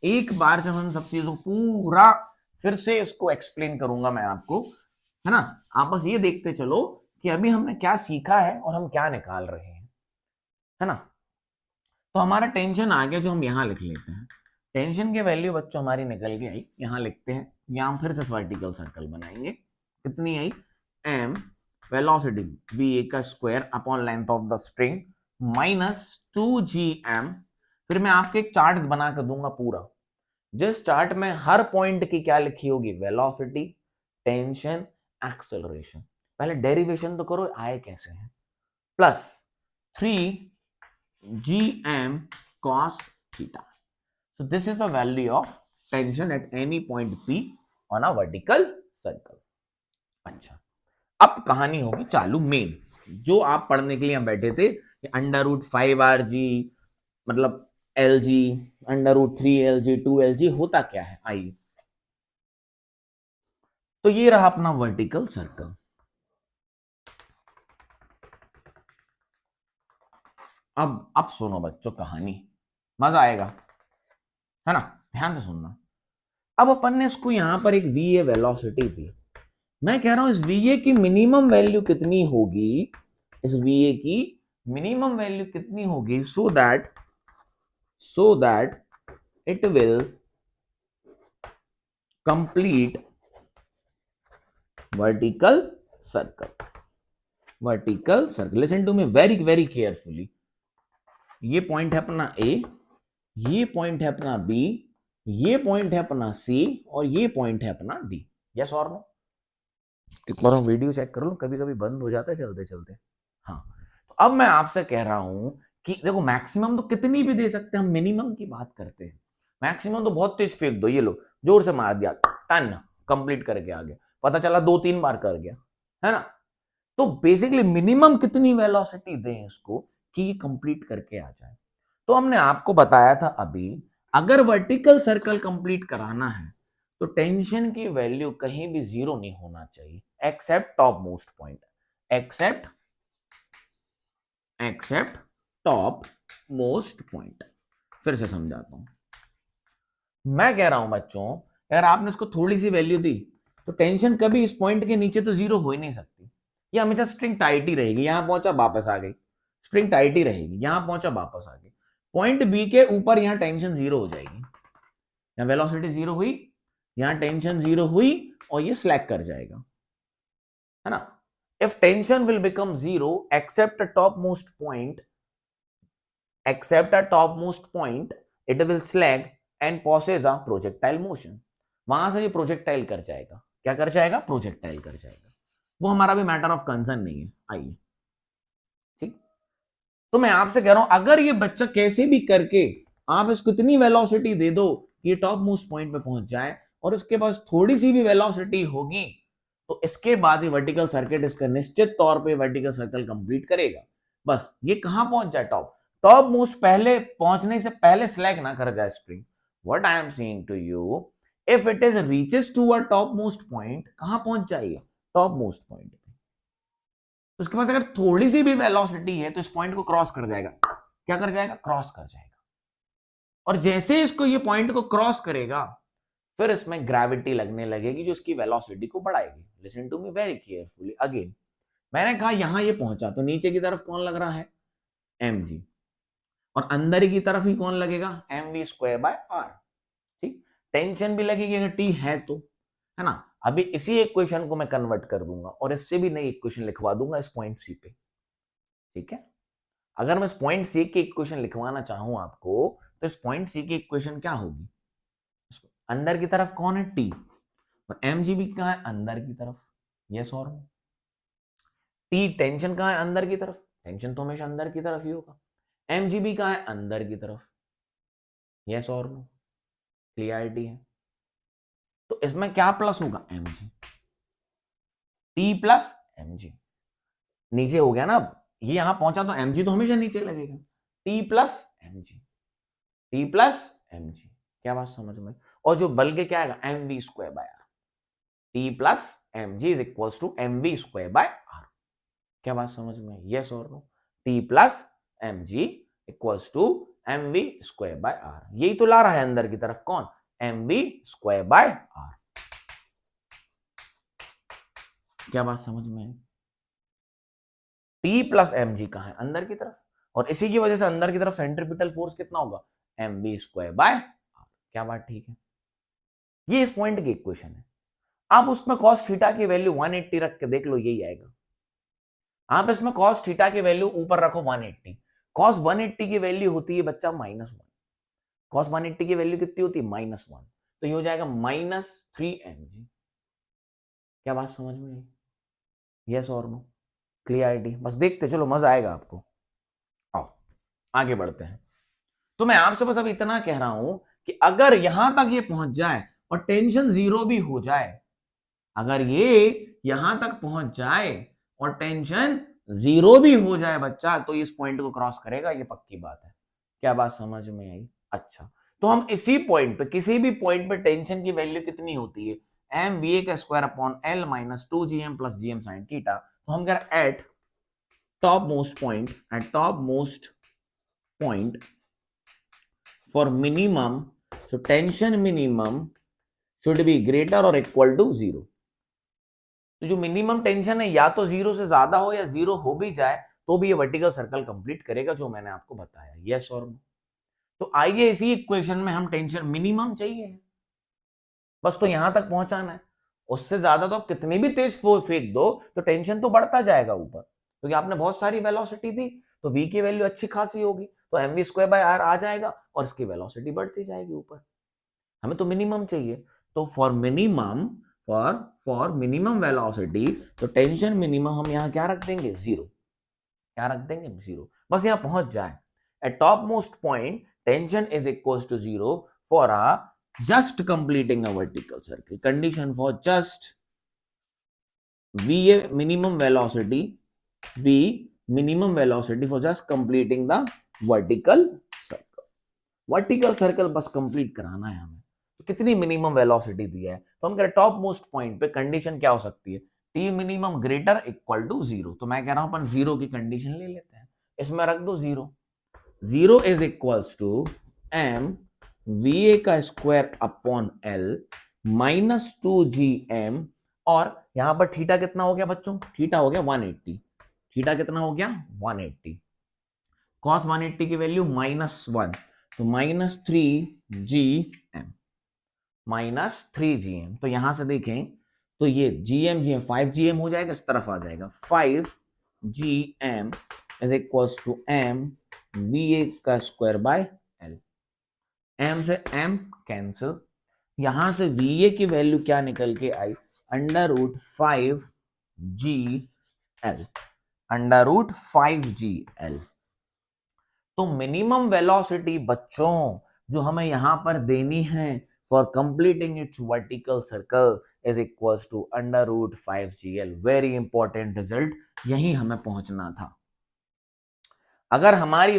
एक बार जब हम सब चीजों को पूरा फिर से इसको एक्सप्लेन करूंगा मैं आपको, है ना। आप बस ये देखते चलो कि अभी हमने क्या सीखा है और हम क्या निकाल रहे हैं, है ना। तो हमारा टेंशन आ गया, जो हम यहां लिख लेते हैं। टेंशन की वैल्यू बच्चों हमारी निकल के आई, यहां लिखते हैं, यहां फिर से वर्टिकल सर्कल बनाएंगे। कितनी आई, m वेलोसिटी v का square upon length of the string minus 2gm। फिर मैं आपको एक चार्ट बना कर दूंगा पूरा, जिस चार्ट में हर पॉइंट की क्या लिखी होगी, वेलोसिटी, टेंशन, एक्सेलरेशन। पहले डेरिवेशन तो करो आए कैसे हैं, plus 3gm cos theta. So this is the value of tension at any point P on a vertical circle। अच्छा, अब कहानी होगी चालू मेन, जो आप पढ़ने के लिए हम बैठे थे, √5rg मतलब LG, √3LG 2LG होता क्या है, आइए। तो ये रहा अपना वर्टिकल सर्कल। अब सुनो बच्चों कहानी, मजा आएगा, है ना, ध्यान से सुनना। अब अपन ने इसको यहां पर एक va वेलोसिटी दी, मैं कह रहा हूं इस va की मिनिमम वैल्यू कितनी होगी, इस va की मिनिमम वैल्यू कितनी होगी, so that it will complete vertical circle. Listen to me very very carefully. ये पॉइंट है अपना A, ये पॉइंट है अपना B, ये पॉइंट है अपना C, और ये पॉइंट है अपना D। यस और नो? एक बार हम वीडियो चेक कर लो, कभी कभी बंद हो जाता है चलते चलते। हाँ, तो अब मैं आपसे कह रहा हूं कि देखो मैक्सिमम तो कितनी भी दे सकते हैं, हम मिनिमम की बात करते हैं। मैक्सिमम तो बहुत तेज फेंक दो, ये लो जोर से मार दिया, टन कंप्लीट करके आ गया, पता चला 2-3 बार कर गया, है ना। तो बेसिकली मिनिमम कितनी वेलोसिटी दें इसको कि ये कंप्लीट करके आ जाए। तो हमने आपको बताया था अभी, अगर वर्टिकल सर्कल कंप्लीट कराना है तो टेंशन की वैल्यू कहीं भी जीरो नहीं होना चाहिए except top most point, except except top most point. फिर से समझाता हूं, मैं कह रहा हूं बच्चों, अगर आपने इसको थोड़ी सी वैल्यू दी तो टेंशन कभी इस पॉइंट के नीचे तो जीरो हो ही नहीं सकती, ये हमेशा स्ट्रिंग टाइट ही रहेगी, यहां पहुंचा वापस आ गई, स्ट्रिंग टाइट ही रहेगी, यहां पहुंचा वापस आ गई, पॉइंट बी के ऊपर यहां टेंशन जीरो हो जाएगी, यहां वेलोसिटी जीरो हुई, यहां टेंशन जीरो हुई और ये स्लैक कर जाएगा, है ना। If tension will become zero except top most point, except a topmost point it will slag and possess a projectile motion। वहां से ये प्रोजेक्टाइल कर जाएगा, क्या कर जाएगा, प्रोजेक्टाइल कर जाएगा, वो हमारा भी मैटर ऑफ कंसर्न नहीं है। आइए ठीक, तो मैं आपसे कह रहा हूं अगर ये बच्चा कैसे भी करके आप इसको इतनी वेलोसिटी दे दो कि ये टॉप मोस्ट पॉइंट पे पहुंच जाए और उसके पास थोड़ी सी भी वेलोसिटी होगी तो इसके बाद ये वर्टिकल सर्किट इसका निश्चित तौर पे वर्टिकल सर्कल कंप्लीट करेगा। बस ये कहां पहुंच जाए, टॉप टॉप मोस्ट पहले पहुंचने से पहले स्लैग ना कर जाए spring. What I am saying to you, if it is reaches to a top most point, कहां पहुंच जाएगा, टॉप मोस्ट पॉइंट पे। तो उसके पास अगर थोड़ी सी भी वेलोसिटी है तो इस पॉइंट को क्रॉस कर जाएगा, क्या कर जाएगा, क्रॉस कर जाएगा। और जैसे इसको ये पॉइंट को क्रॉस करेगा फिर इसमें ग्रेविटी लगने लगेगी जो इसकी वेलोसिटी को बढ़ाएगी। Listen to me very carefully again, मैंने कहा यहां ये पहुंचा तो नीचे की तरफ कौन लग रहा है, mg, और अंदर की तरफ ही कौन लगेगा, mv²/r। ठीक, टेंशन भी लगेगी अगर t है तो, है ना। अभी इसी इक्वेशन को मैं कन्वर्ट कर दूंगा और इससे भी नई इक्वेशन लिखवा दूंगा इस पॉइंट सी पे। ठीक है, अगर मैं इस पॉइंट सी की इक्वेशन लिखवाना चाहूं आपको तो इस पॉइंट सी की इक्वेशन क्या होगी, अंदर की तरफ कौन है, t, और mg भी कहां है, अंदर की तरफ, यस और नो। टी टेंशन कहां है, अंदर की तरफ, टेंशन तो हमेशा अंदर की तरफ ही होगा। mgb कहां है, अंदर की तरफ, यस और नो, क्लियरिटी है। तो इसमें क्या प्लस होगा, mg, टी प्लस mg, नीचे हो गया ना, अब ये यहां पहुंचा तो mg तो हमेशा नीचे लगेगा, T plus mg, T plus mg, क्या बात समझ में। और जो बल के क्या आएगा, mv²/r, T plus mg is equals to mv²/r, क्या बात समझ में, यस और no. T plus mg equals to mv²/r, यही तो ला रहा है अंदर की तरफ कौन, mv²/r, क्या बात समझ में है। टी प्लस mg कहां है, अंदर की तरफ, और इसी की वजह से अंदर की तरफ सेंट्रीपिटल फोर्स कितना होगा, mv²/r, क्या बात ठीक है। ये इस पॉइंट की इक्वेशन है। आप उसमें cos थीटा की वैल्यू 180 रख के देख लो, यही आएगा। आप इसमें cos थीटा की वैल्यू ऊपर रखो 180, cos 180 की वैल्यू होती है बच्चा -1, cos 180 की वैल्यू कितनी होती है, -1, तो ये हो जाएगा -3mg, क्या बात समझ में आई, यस और नो, क्लियरिटी। बस देखते चलो, मजा आएगा आपको। आओ आगे बढ़ते हैं। तो मैं आपसे बस अब इतना कह रहा हूं कि अगर यहां तक ये पहुंच जाए और टेंशन जीरो भी हो जाए, अगर ये यहां तक पहुंच जाए और टेंशन जीरो भी हो जाए बच्चा, तो इस पॉइंट को क्रॉस करेगा, ये पक्की बात है, क्या बात समझ में आई। अच्छा, तो हम इसी पॉइंट पे, किसी भी पॉइंट पे टेंशन की वैल्यू कितनी होती है, mva² - 2gm + gm sin theta. तो हम कह रहे हैं eight top most point, eight top most point for minimum, so tension minimum should be greater or equal to 0। तो जो मिनिमम टेंशन है या तो 0 से ज्यादा हो या 0 हो भी जाए तो भी ये वर्टिकल सर्कल कंप्लीट करेगा, जो मैंने आपको बताया, यस और नो। तो आइए इसी इक्वेशन में हम टेंशन मिनिमम चाहिए, बस तो यहां तक पहुंचाना है, उससे ज्यादा तो आप कितनी भी तेज फेंक दो तो टेंशन तो बढ़ता जाएगा ऊपर, क्योंकि आपने बहुत सारी वेलोसिटी दी तो v की वैल्यू अच्छी खासी होगी, तो mv²/r आ जाएगा और इसकी वेलोसिटी बढ़ती जाएगी ऊपर। हमें तो मिनिमम चाहिए, तो फॉर मिनिमम वेलोसिटी, तो टेंशन मिनिमम हम यहाँ क्या रख देंगे, 0, क्या रख देंगे, 0, बस यहाँ पहुंच जाए। At top most point tension is equal to 0 for a just completing a vertical circle. Condition for just VA minimum velocity, V minimum velocity for just completing the vertical circle. Vertical circle बस complete कराना है हमें, तो कितनी minimum velocity दिया है, तो हम कह रहे टॉप मोस्ट पॉइंट पे कंडीशन क्या हो सकती है, T minimum greater equal to 0. तो मैं कह रहा हूं अपन 0 की कंडीशन ले लेते हैं, इसमें रख दो 0. 0 is equals to m VA का square upon L minus 2gm, और यहां पर थीटा कितना हो गया बच्चों, थीटा हो गया 180. थीटा कितना हो गया 180. कॉस 180 की वैल्यू -1, तो -3gm, -3gm. तो यहां से देखें तो ये gm 5gm हो जाएगा, इस तरफ आ जाएगा 5gm is equals to m VA का स्क्वायर बाय L. m से m कैंसिल, यहां से VA की वैल्यू क्या निकल के आई, √5gl, √5gl. तो मिनिमम वेलोसिटी बच्चों जो हमें यहां पर देनी है for completing its vertical circle is equals to √5gl. Very important result, यही हमें पहुंचना था. अगर हमारी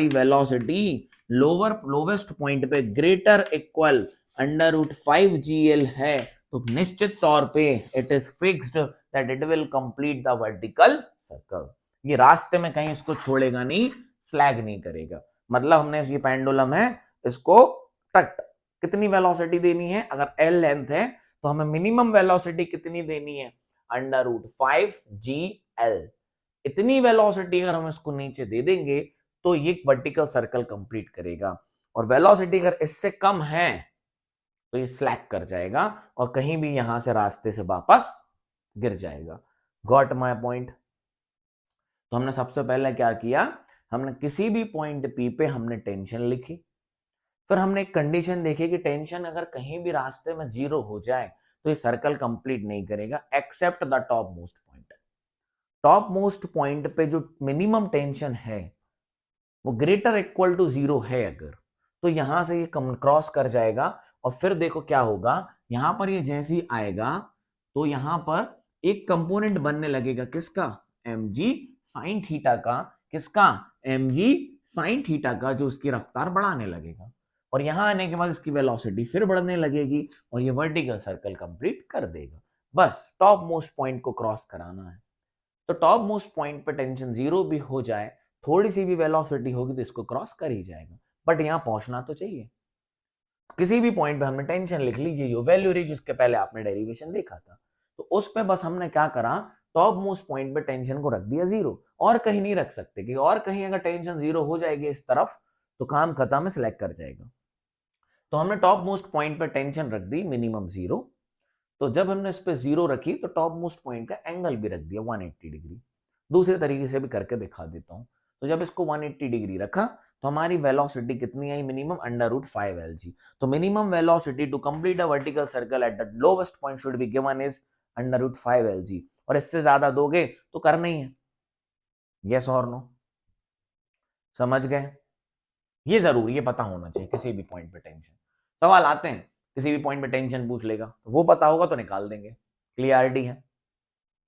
वेलोसिटी लोवेस्ट पॉइंट पे ग्रेटर इक्वल √5gl है, तो निश्चित तौर पे it is fixed that it will complete the vertical circle. ये रास्ते में कहीं इसको छोड़ेगा नहीं, स्लैग नहीं करेगा. मतलब हमने ये पेंडुलम है, इसको टक कितनी वेलोसिटी देनी है, अगर L लेंथ है तो हमें मिनिमम वेलोसिटी कितनी देनी है, √5gl. इतनी वेलोसिटी अगर हम इसको नीचे दे देंगे तो ये वर्टिकल सर्कल कंप्लीट करेगा, और वेलोसिटी अगर इससे कम है तो ये स्लैक कर जाएगा और कहीं भी यहां से रास्ते से वापस गिर जाएगा. Got my point. तो हमने सबसे पहले क्या किया, हमने किसी भी पॉइंट P पे हमने टेंशन लिखी, फिर हमने एक कंडीशन देखी कि टेंशन अगर कहीं भी रास्ते में 0 हो जाए तो ये सर्कल कंप्लीट नहीं करेगा except the top most point. Top most point पे जो मिनिमम टेंशन है वो ग्रेटर इक्वल टू 0 है अगर, तो यहां से ये क्रॉस कर जाएगा, और फिर देखो क्या होगा, यहां पर ये जैसे ही आएगा तो यहां पर एक कंपोनेंट बनने लगेगा, किसका, mg sin थीटा का, किसका, mg sin थीटा का, जो उसकी रफ्तार बढ़ाने लगेगा, और यहां आने के बाद इसकी वेलोसिटी फिर बढ़ने लगेगी और ये वर्टिकल सर्कल कंप्लीट कर देगा. बस टॉप मोस्ट पॉइंट को क्रॉस कराना है. तो टॉप मोस्ट पॉइंट पे टेंशन 0 भी हो जाए, थोड़ी सी भी वेलोसिटी होगी तो इसको क्रॉस कर ही जाएगा, बट यहां पहुंचना तो चाहिए. किसी भी पॉइंट पे हमने टेंशन लिख ली, ये वैल्यू रही जिसके पहले आपने डेरिवेशन देखा था, तो उस पे बस हमने क्या करा, टॉप मोस्ट पॉइंट पे टेंशन को रख दिया 0, और कहीं नहीं रख सकते कि और कहीं अगर टेंशन 0 हो जाएगी इस तरफ तो काम खत्म है, सिलेक्ट कर जाएगा. तो हमने टॉप मोस्ट पॉइंट पे टेंशन रख दी मिनिमम 0. तो जब हमने इस पे 0 रखी तो टॉप मोस्ट पॉइंट का एंगल भी रख दिया 180 डिग्री. दूसरे तरीके से भी करके दिखा देता हूं. तो जब इसको 180 डिग्री रखा तो हमारी वेलोसिटी कितनी आई, मिनिमम √5lg. तो minimum velocity to complete a vertical circle at the lowest point should be given is √5lg. और इससे ज्यादा दोगे तो करना ही है. यस और नो, समझ गए. ये जरूर ये पता होना चाहिए किसी भी पॉइंट पे टेंशन. सवाल आते हैं किसी भी पॉइंट पे टेंशन पूछ लेगा, तो वो पता होगा तो निकाल देंगे. क्लियरिटी है.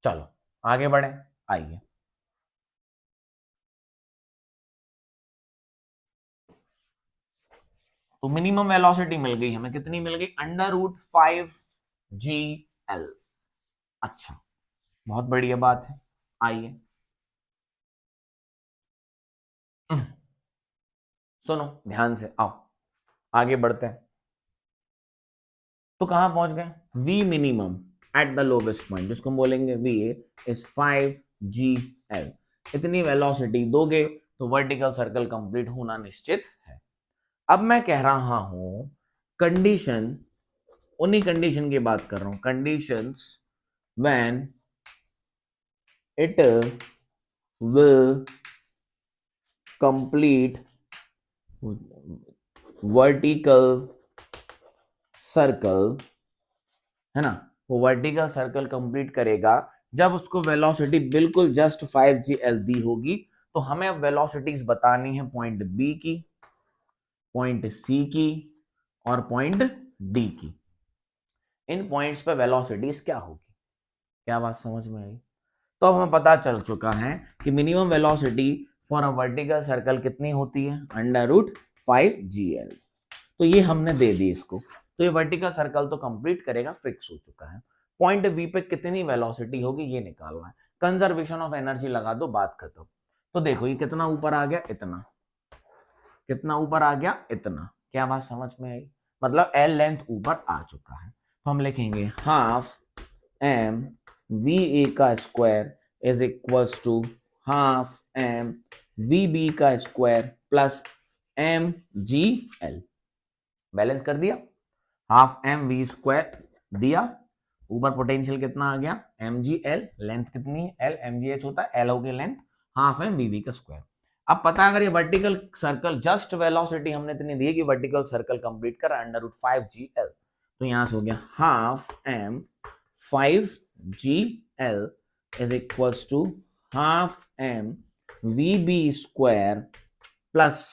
चलो आगे बढ़े, आइए. तो मिनिमम वेलोसिटी मिल गई हमें, कितनी मिल गई, √5gl. अच्छा, बहुत बढ़िया बात है. आइए सुनो ध्यान से, आओ आगे बढ़ते हैं. तो कहां पहुंच गए, V minimum eight the lowest point, जिसको हम बोलेंगे VA इज 5gl. इतनी वेलोसिटी दोगे तो वर्टिकल सर्कल कंप्लीट होना निश्चित है. अब मैं कह रहा हूं कंडीशन, उन्हीं कंडीशन की बात कर रहा हूं, conditions when it will complete vertical circle, है ना, वो वर्टिकल सर्कल कंप्लीट करेगा जब उसको वेलोसिटी बिल्कुल जस्ट 5gl दी होगी, तो हमें अब वेलोसिटीज बतानी है पॉइंट बी की, पॉइंट सी की और पॉइंट डी की। इन पॉइंट्स पे वेलोसिटीज क्या होगी? क्या बात समझ में आई? तो अब हमें पता चल चुका है कि minimum velocity for a vertical circle कितनी होती है, √5gl। तो ये हमने दे दी इसको, तो ये वर्टिकल सर्कल तो कंप्लीट करेगा, फिक्स हो चुका है। पॉइंट बी पे कितनी वेलोसिटी होगी ये निकालना है, कंजर्वेशन ऑफ एनर्जी लगा दो, बात खत्म। तो देखो ये कितना ऊपर आ गया, इतना। कितना ऊपर आ गया, इतना। क्या बात समझ में आई? मतलब एल लेंथ ऊपर आ चुका है। तो हम लिखेंगे हाफ एम वी ए का square is equals to half M V B का square plus M G L. Balance कर दिया, हाफ एम वी स्क्वायर दिया, ऊपर पोटेंशियल कितना आ गया, एम जी एल, लेंथ कितनी है, एल, एम जी एच होता है, एल हो गई length, half M V V का स्क्वायर। अब पता अगर ये वर्टिकल सर्कल जस्ट वेलोसिटी हमने इतनी दी है कि वर्टिकल सर्कल कंप्लीट कर √5gl, तो यहां से हो गया half M 5gl is equals to half M V B square plus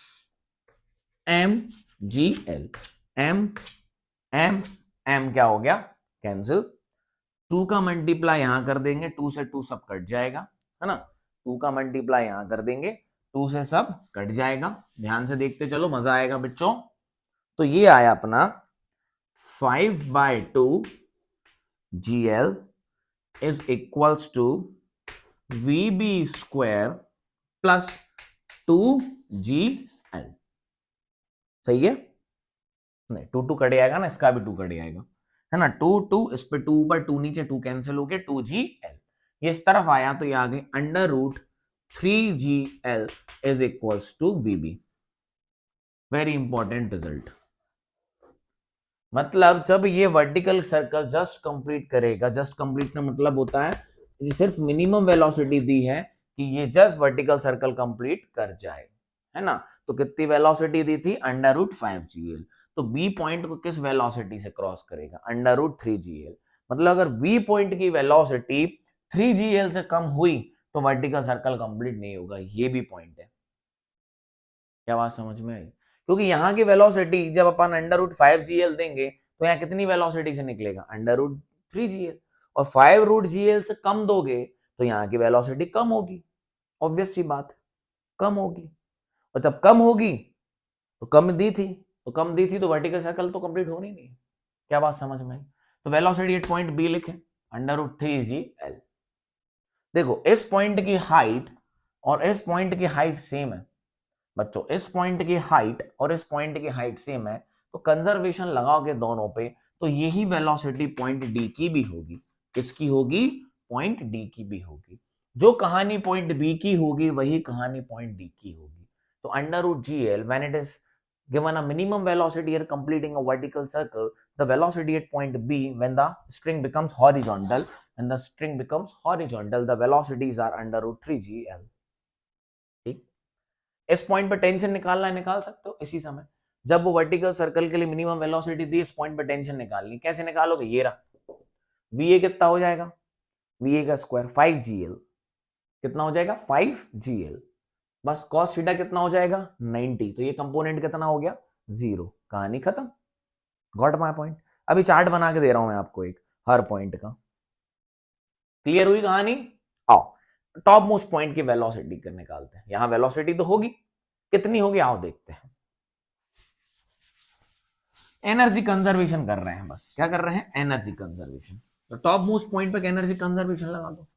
M G L. M M M क्या हो गया, कैंसिल। 2 का मल्टीप्लाई यहां कर देंगे, 2 से 2 सब कट जाएगा, है ना। 2 का मल्टीप्लाई यहां कर देंगे, 2 से सब कट जाएगा। ध्यान से देखते चलो, मजा आएगा बच्चों। तो ये आया अपना 5/2 gl is equals to vb square plus 2gl। सही है? नहीं, 2 कट जाएगा ना, इसका भी 2 कट जाएगा, है ना। 2 इस पे 2 ऊपर 2 नीचे, 2 कैंसिल हो गया, 2gl। ये इस तरफ आया तो ये आ गई √3gl is equals to vb। Very important result. मतलब जब ये वर्टिकल सर्कल जस्ट कंप्लीट करेगा, जस्ट कंप्लीट का मतलब होता है कि सिर्फ मिनिमम वेलोसिटी दी है कि ये जस्ट वर्टिकल सर्कल कंप्लीट कर जाए, है ना। तो कितनी वेलोसिटी दी थी, √5gl। तो बी पॉइंट को किस वेलोसिटी से क्रॉस करेगा, √3gl। मतलब अगर बी पॉइंट की वेलोसिटी 3gl से कम हुई तो वर्टिकल सर्कल कंप्लीट नहीं होगा, ये भी पॉइंट है। क्या बात समझ में आई? क्योंकि यहाँ की वेलोसिटी जब अपन √5gl देंगे तो यहाँ कितनी वेलोसिटी से निकलेगा, √3gl। और 5√gl से कम दोगे तो यहाँ की वेलोसिटी कम होगी, ऑब्वियस सी बात, कम होगी। और जब कम होगी तो कम दी थी, तो वर्टिकल सर्कल तो कंप्लीट होनी नहीं। क्या बात समझ में आई? तो वेलोसिटी एट पॉइंट बी लिखे, √3gl। देखो इस पॉइंट की हाइट और इस पॉइंट की हाइट सेम है बच्चों, इस पॉइंट की हाइट और इस पॉइंट की हाइट सेम है, तो कंजर्वेशन लगाओगे दोनों पे तो यही वेलोसिटी पॉइंट डी की भी होगी। किसकी होगी, पॉइंट डी की भी होगी। जो कहानी पॉइंट बी की होगी वही कहानी पॉइंट डी की होगी। तो √gl when it is given a minimum velocity here completing a vertical circle, the velocity at point B when the string becomes horizontal, the velocities are √3gl। ठीक, इस point पे टेंशन निकालना है, निकाल सकते हो इसी समय। जब वो वर्टिकल सर्कल के लिए मिनिमम वेलोसिटी दी, इस पॉइंट पे टेंशन निकालनी, कैसे निकालोगे, ये रहा वीए कितना हो जाएगा, वीए का स्क्वायर 5gl, कितना हो जाएगा 5gl, बस cos थीटा कितना हो जाएगा 90, तो ये कंपोनेंट कितना हो गया 0, कहानी खत्म। Got my point? अभी चार्ट बना के दे रहा हूं मैं आपको एक हर पॉइंट का। क्लियर हुई कहानी? आओ टॉप मोस्ट पॉइंट की वेलोसिटी कर निकालते हैं। यहां वेलोसिटी तो होगी, कितनी होगी आओ देखते हैं। एनर्जी कंजर्वेशन कर रहे हैं, बस क्या कर रहे हैं, एनर्जी कंजर्वेशन। तो टॉप मोस्ट पॉइंट पे एनर्जी कंजर्वेशन लगा दो।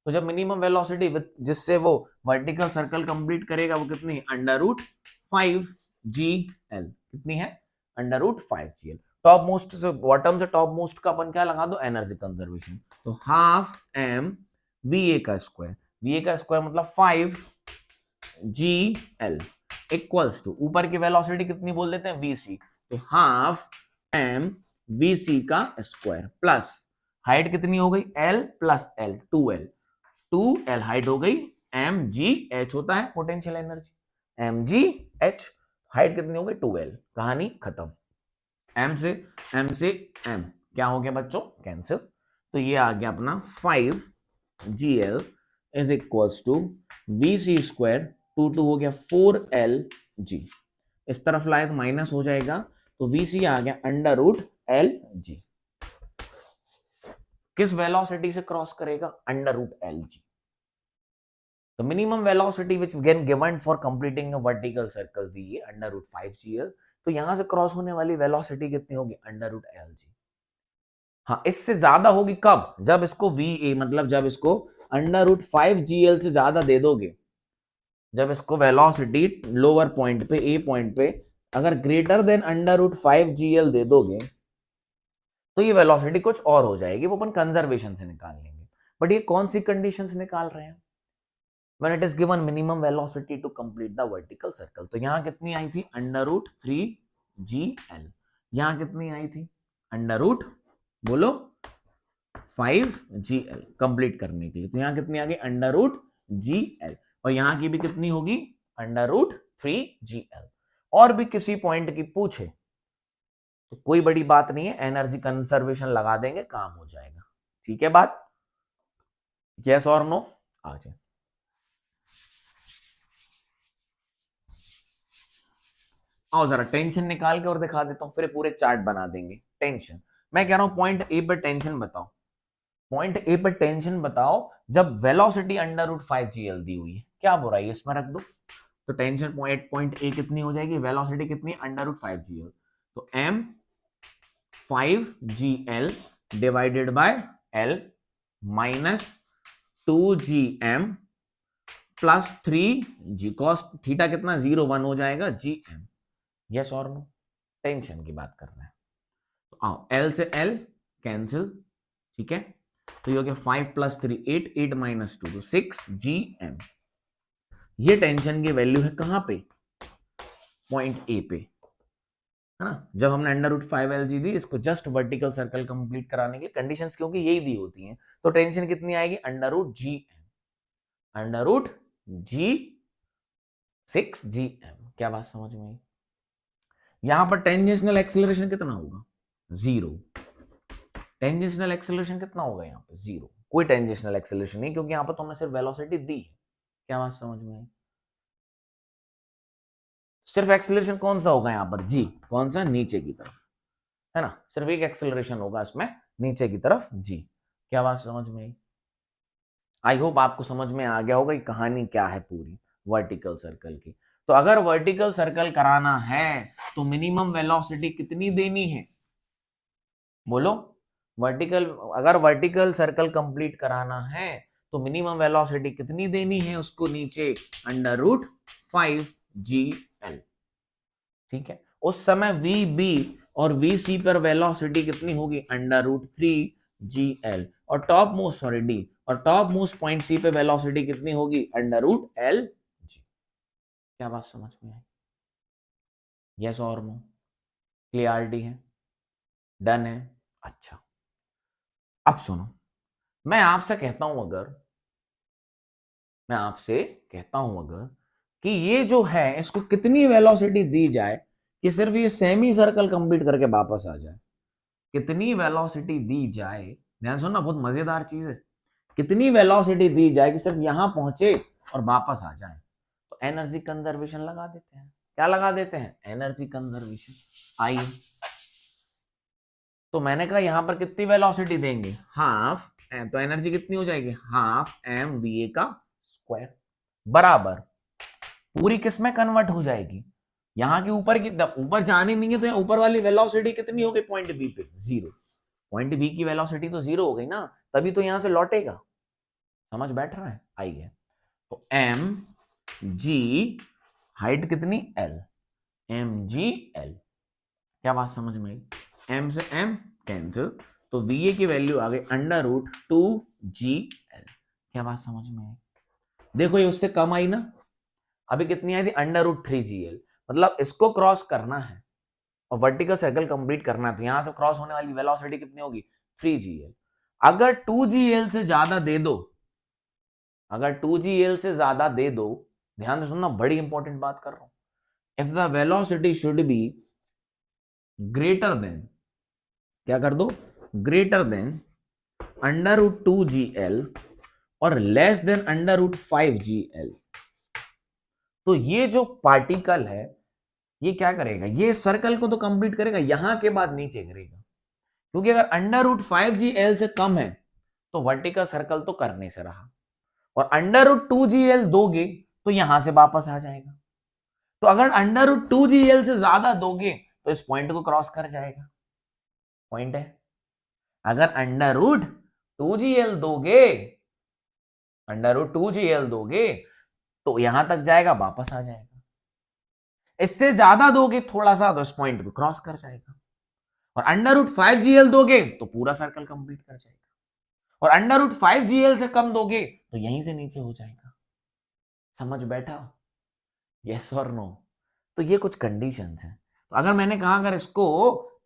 तो जब मिनिमम वेलोसिटी जिससे वो वर्टिकल सर्कल कंप्लीट करेगा वो कितनी है, √5gl। कितनी है, √5gl। टॉप मोस्ट से बॉटम से टॉप मोस्ट का अपन क्या लगा दो, एनर्जी कंजर्वेशन। तो हाफ एम वी ए का स्क्वायर, वी ए का स्क्वायर मतलब 5gl इक्वल्स टू, ऊपर की वेलोसिटी कितनी बोल देते हैं, vc, तो हाफ एम vc का स्क्वायर प्लस हाइट कितनी हो गई, l plus l 2l, 2l height हो गई, mgh होता है पोटेंशियल एनर्जी, mgh हाइट कितनी हो गई 2l, कहानी खत्म। m से m क्या हो गया बच्चों, कैंसिल। तो ये आ गया अपना 5gl is equals to V C square, टू हो गया 4LG, इस तरफ लाए तो माइनस हो जाएगा, तो वी सी आ गया अंडर रूट LG। किस वेलोसिटी से क्रॉस करेगा? Under root LG। The minimum velocity which again given for completing a vertical circle V under root 5GL, तो यहां से क्रॉस होने वाली वेलोसिटी कितनी होगी? Under root LG। हाँ, इससे ज्यादा होगी कब? जब इसको VA मतलब जब इसको अंडर रूट 5GL से ज्यादा दे दोगे, जब इसको वेलोसिटी लोअर पॉइंट पे ए पॉइंट पे अगर greater than under root 5GL दे दोगे तो ये वेलोसिटी कुछ और हो जाएगी, वो अपन कंजर्वेशन से निकाल लेंगे। बट ये कौन सी कंडीशन से निकाल रहे हैं? when it is given minimum velocity to complete the vertical circle। तो यहां कितनी आई थी? Under root 3GL। यहां कितनी आई थी? अंडर रूट, बोलो, 5GL कंप्लीट करने के लिए। तो यहां कितनी आ गई? Under root GL। और यहां की भी कितनी होगी? Under root 3GL। और भी किसी पॉइंट की पूछे तो कोई बड़ी बात नहीं है, एनर्जी कंजर्वेशन लगा देंगे, काम हो जाएगा। ठीक है बात? यस और नो? आ जाए। आओ जरा टेंशन निकाल के और दिखा देता हूं, फिर पूरे चार्ट बना देंगे। टेंशन, मैं कह रहा हूं पॉइंट ए पर टेंशन बताओ, पॉइंट ए पर टेंशन बताओ जब वेलोसिटी अंडर रूट 5GL दी हुई है, क्या बुराई है इसमें? रख दो। तो टेंशन पॉइंट ए कितनी हो जाएगी? वेलोसिटी कितनी? Under root 5GL। तो m 5GL divided by L minus 2GM plus 3G, cos theta कितना? 0 1 हो जाएगा GM। यस और नो? टेंशन की बात कर रहे हैं। तो आओ, L से L कैंसिल, ठीक है, तो ये हो गया 5 प्लस 3 8, 8 माइनस 2 तो 6GM। ये टेंशन की वैल्यू है कहां पे? पॉइंट ए पे, है ना? जब हमने अंडर रूट 5LG दी, इसको जस्ट वर्टिकल सर्कल कंप्लीट कराने के कंडीशंस क्योंकि यही दी होती हैं, तो टेंशन कितनी आएगी? Under root GM, under root G 6GM। क्या बात समझ में आई? यहां पर टेंजेंशियल एक्सेलरेशन कितना होगा? 0। टेंजेंशियल एक्सेलरेशन कितना होगा यहाँ पे? 0। कोई टेंजेंशियल एक्सेलरेशन नहीं, क्योंकि यहाँ पर तुमने सिर्फ वेलोसिटी दी है। क्या बात समझ में आई? सिर्फ एक्सेलरेशन कौन सा होगा यहाँ पर? जी, कौन सा? नीचे की तरफ, है ना? सिर्फ एक एक्सेलरेशन होगा इसमें, नीचे की तरफ, जी। क्या बात समझ में आई? आई होप आपको समझ में आ गया होगा कि कहानी क्या है पूरी वर्टिकल सर्कल की। तो अगर वर्टिकल सर्कल कराना है तो मिनिमम वेलोसिटी कितनी देनी है? बोलो, वर्टिकल, अगर वर्टिकल सर्कल कंप्लीट कराना है तो मिनिमम वेलोसिटी कितनी देनी है उसको नीचे? Under root 5GL। ठीक है, उस समय VB और VC पर वेलोसिटी कितनी होगी? Under root 3GL। और टॉप मोस्ट, सॉरी डी, और टॉप मोस्ट पॉइंट सी पे वेलोसिटी कितनी होगी? Under root LG। क्या बात समझ में आई? यस और नो? क्लियरिटी है? डन है? अच्छा, अब सुनो, मैं आपसे कहता हूं अगर, मैं आपसे कहता हूं अगर कि ये जो है इसको कितनी वेलोसिटी दी जाए कि सिर्फ ये सेमी सर्कल कंप्लीट करके वापस आ जाए? कितनी वेलोसिटी दी जाए? ध्यान सुनना, बहुत मजेदार चीज है। कितनी वेलोसिटी दी जाए कि सिर्फ यहां पहुंचे और वापस आ जाए? तो एनर्जी कंजर्वेशन लगा देते हैं। क्या लगा देते हैं? Energy conservation. आइए, तो मैंने कहा यहां पर कितनी वेलोसिटी देंगे? हाफ, तो एनर्जी कितनी हो जाएगी? हाफ mva का स्क्वायर बराबर पूरी किस में कन्वर्ट हो जाएगी? यहाँ की ऊपर की, ऊपर जानी नहीं है तो यहाँ ऊपर वाली वेलोसिटी कितनी हो गई? पॉइंट बी पे 0। पॉइंट बी की वेलोसिटी तो 0 हो गई ना, तभी तो यहां से लौटेगा। समझ बैठ रहा है? आइए, तो एम जी, हाइट कितनी? L, mgl। क्या बात समझ में आई? m से m कैंसिल, तो va की वैल्यू आ गई अंडर रूट 2gl। क्या बात समझ में आई? देखो ये उससे कम आई ना, अभी कितनी आई थी? Under root 3gl। मतलब इसको क्रॉस करना है और वर्टिकल सर्कल कंप्लीट करना है, तो यहां से क्रॉस होने वाली वेलोसिटी कितनी होगी? 3gl। अगर 2gl से ज्यादा दे दो, अगर 2gl से ज्यादा दे दो, ध्यान से सुनना, बड़ी इंपॉर्टेंट बात कर रहा हूं, if the velocity should be greater than, क्या कर दो? Greater than under root 2gl और less than under root 5gl, तो ये जो पार्टिकल है ये क्या करेगा, ये सर्कल को तो कंप्लीट करेगा, यहां के बाद नीचे करेगा, क्योंकि अगर अंडर रूट 5gl से कम है तो वर्टिकल सर्कल तो करने से रहा, और अंडर रूट 2gl दोगे तो यहां से वापस आ जाएगा। तो अगर अंडर रूट 2gl से ज्यादा दोगे तो इस पॉइंट को क्रॉस कर जाएगा, पॉइंट है। अगर अंडर रूट 2gl दोगे तो यहां तक जाएगा, वापस आ जाएगा। इससे ज्यादा दोगे थोड़ा सा तो इस पॉइंट को क्रॉस कर जाएगा, और अंडर रूट 5gl दोगे तो पूरा सर्कल कंप्लीट कर जाएगा, और अंडर रूट 5gl से कम दोगे तो यहीं से नीचे हो जाएगा। समझ बैठा? यस और नो? तो ये कुछ कंडीशंस हैं। तो अगर मैंने कहा अगर इसको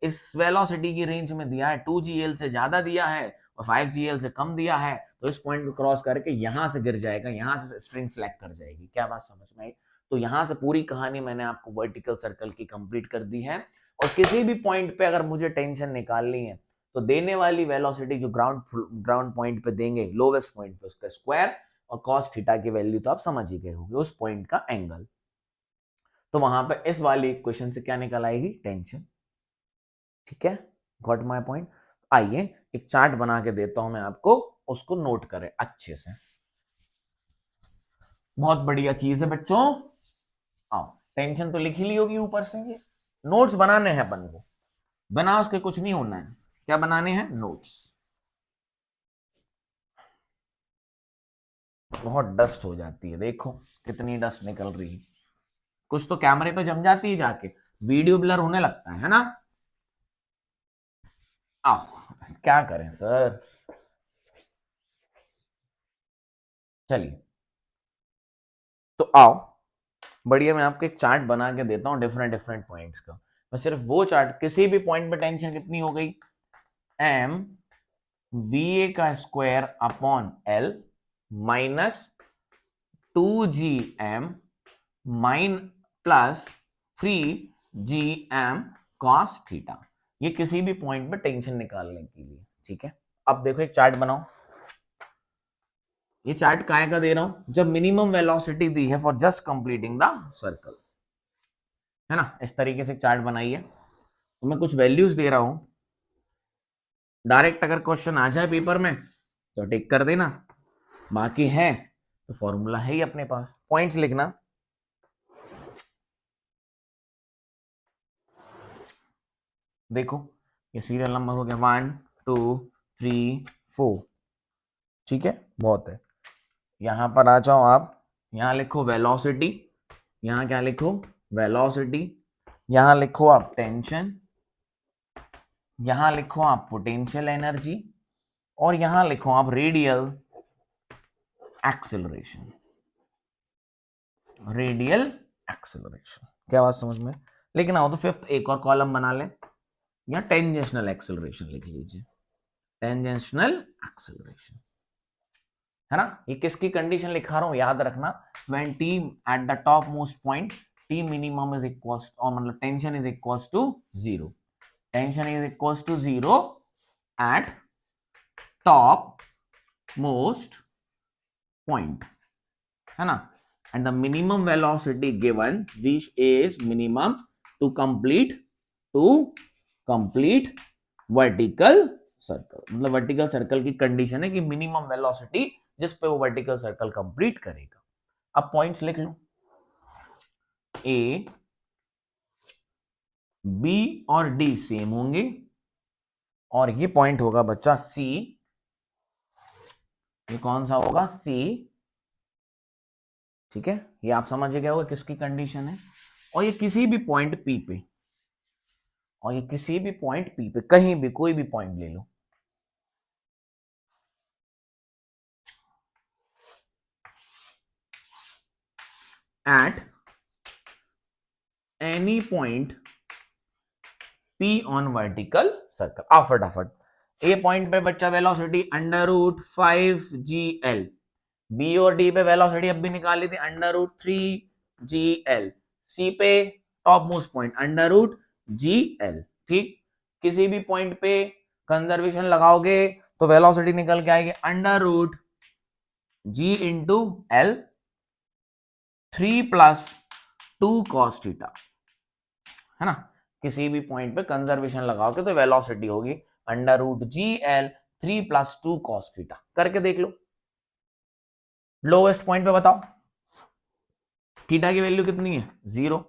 इस वेलोसिटी की रेंज में दिया है, 2gl से ज्यादा दिया है और 5gl से कम दिया है, तो इस पॉइंट को क्रॉस करके यहां से गिर जाएगा, यहां से स्ट्रिंग सेलेक्ट कर जाएगी। क्या बात समझ में आई? तो यहां से पूरी कहानी मैंने आपको वर्टिकल सर्कल की कंप्लीट कर दी है। और किसी भी पॉइंट पे अगर मुझे टेंशन निकालनी है तो देने वाली वेलोसिटी जो ग्राउंड पॉइंट पे देंगे, लोवेस्ट पॉइंट पे, उसका स्क्वायर, और कॉस थीटा की वैल्यू तो आप समझ ही गए होंगे, उस पॉइंट का एंगल। तो वहां पे इस वाली इक्वेशन से क्या निकल आएगी? टेंशन। ठीक है, गॉट माय पॉइंट? आइए एक चार्ट बना के देता हूं मैं आपको, उसको नोट करें अच्छे से। बहुत बढ़िया चीज है बच्चों। आओ, टेंशन तो लिखी ली होगी ऊपर से, ये नोट्स बनाने हैं अपन को, बना उसके कुछ नहीं होना है। क्या बनाने हैं? नोट्स। बहुत डस्ट हो जाती है, देखो कितनी डस्ट निकल रही है। कुछ तो कैमरे पे जम जाती है, जाके वीडियो ब्लर होने लगता है ना। आओ, क्या करें सर। चलिए, तो आओ बढ़िया, मैं आपको एक चार्ट बना के देता हूं डिफरेंट डिफरेंट पॉइंट्स का। मैं सिर्फ वो चार्ट, किसी भी पॉइंट पे टेंशन कितनी हो गई? एम वी ए का square upon L minus 2gm mine plus 3gm cos theta. ये किसी भी पॉइंट पे टेंशन निकालने के लिए, ठीक है। अब देखो एक चार्ट बनाओ। ये चार्ट काय का दे रहा हूं? जब मिनिमम वेलोसिटी दी है for just completing the circle, है ना। इस तरीके से चार्ट बनाइए। तो मैं कुछ वैल्यूज दे रहा हूं, डायरेक्ट अगर क्वेश्चन आ जाए पेपर में तो टिक कर देना, बाकी है तो फॉर्मूला है ही अपने पास। पॉइंट्स लिखना, देखो ये सीरियल नंबर हो गया 1 2 3 4, ठीक है, बहुत है। यहां पर आ जाओ आप, यहां लिखो वेलोसिटी, यहां क्या लिखो? वेलोसिटी। यहां लिखो आप टेंशन, यहां लिखो आप पोटेंशियल एनर्जी, और यहां लिखो आप रेडियल एक्सेलरेशन। रेडियल एक्सेलरेशन, क्या बात समझ में? लिखना हो तो फिफ्थ एक और कॉलम बना ले, या टेंजेंशनल एक्सेलरेशन लिख लीजिए, टेंजेंशनल एक्सेलरेशन, है ना। ये किसकी कंडीशन लिखा रहा हूं याद रखना, when T at the top most point, T minimum is equal, और मतलब tension is equal to zero, tension is equal to zero at top most point, है ना। and the minimum velocity given which is minimum to complete vertical circle, मतलब vertical circle की condition है कि minimum velocity जिस पे वो vertical circle complete करेगा। अब पॉइंट्स लिख लो, ए बी और डी सेम होंगे, और ये पॉइंट होगा बच्चा सी, ये कौन सा होगा? सी, ठीक है। ये आप समझ गए होगा किसकी कंडीशन है। और ये किसी भी पॉइंट पी पे, और ये किसी भी पॉइंट पी पे, कहीं भी कोई भी पॉइंट ले लो, at any point P on vertical circle. आ फटाफट, ए पॉइंट पे बच्चा velocity under root 5gl, B और डी पे वेलोसिटी अब भी निकाली थी अंडर रूट 3gl, सी पे top most point under root gl, ठीक। किसी भी पॉइंट पे कंजर्वेशन लगाओगे तो वेलोसिटी निकल के आएगी under root g into L, 3 plus 2 cos theta, है ना। किसी भी पॉइंट पे कंजर्वेशन लगाओगे तो वेलोसिटी होगी under root G L 3 plus 2 cos theta. करके देख लो, लोवेस्ट पॉइंट पे बताओ थीटा की वैल्यू कितनी है, 0,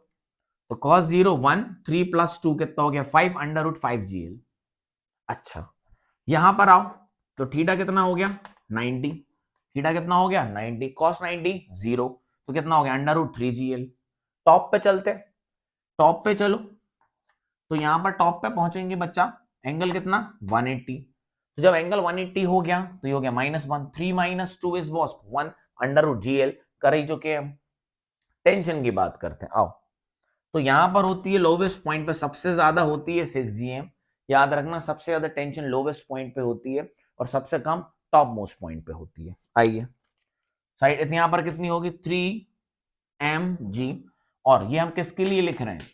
तो cos 0 1, 3 प्लस 2 कितना हो गया 5 अंडर रूट 5 जी एल। अच्छा यहां पर आओ तो थीटा कितना हो गया 90, थीटा कितना हो गया 90, cos 90 0, तो कितना हो गया under root 3 G L. Top पे चलते, टॉप पे चलो, तो यहां पर टॉप पे पहुंचेंगे बच्चा, एंगल कितना 180, तो जब एंगल 180 हो गया तो ये हो गया -1, 3 minus 2 is what 1 under root G L. कर ही चुके हम। टेंशन की बात करते हैं, आओ तो यहां पर होती है लोवेस्ट पॉइंट पे सबसे ज्यादा होती है 6 GM। याद रखना सबसे ज्यादा टेंशन लोवेस्ट पॉइंट पे होती है और सबसे कम टॉप मोस्ट पॉइंट पे होती है। आइए साइड यहां पर कितनी होगी 3mg, और ये हम किसके लिए लिख रहे हैं,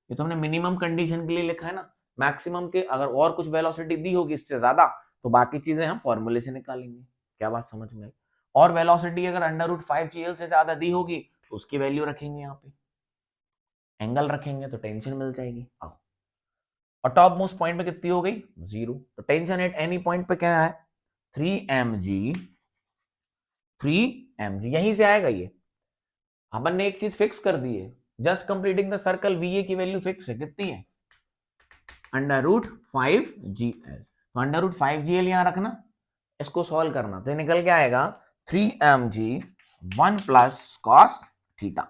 ये तो हमने मिनिमम कंडीशन के लिए लिखा है ना। मैक्सिमम के अगर और कुछ वेलोसिटी दी होगी इससे ज्यादा तो बाकी चीजें हम फॉर्मूले से निकालेंगे। क्या बात समझ में आई। और वेलोसिटी अगर अंडर रूट 5 GL से ज्यादा दी होगी तो उसकी वैल्यू रखेंगे, यहाँ पे एंगल रखेंगे तो टेंशन मिल जाएगी। आओ और टॉप मोस्ट पॉइंट पे कितनी हो गई 0, तो टेंशन एट एनी पॉइंट पे क्या है 3mg, 3mg यहीं से आएगा। ये अपन ने एक चीज फिक्स कर दी है, just completing the circle V A की वैल्यू फिक्स है, कितनी है अंडर रूट 5GL। तो अंडर रूट 5GL यहां रखना, इसको सॉल्व करना तो निकल के आएगा 3mg 1 प्लस कॉस थीटा।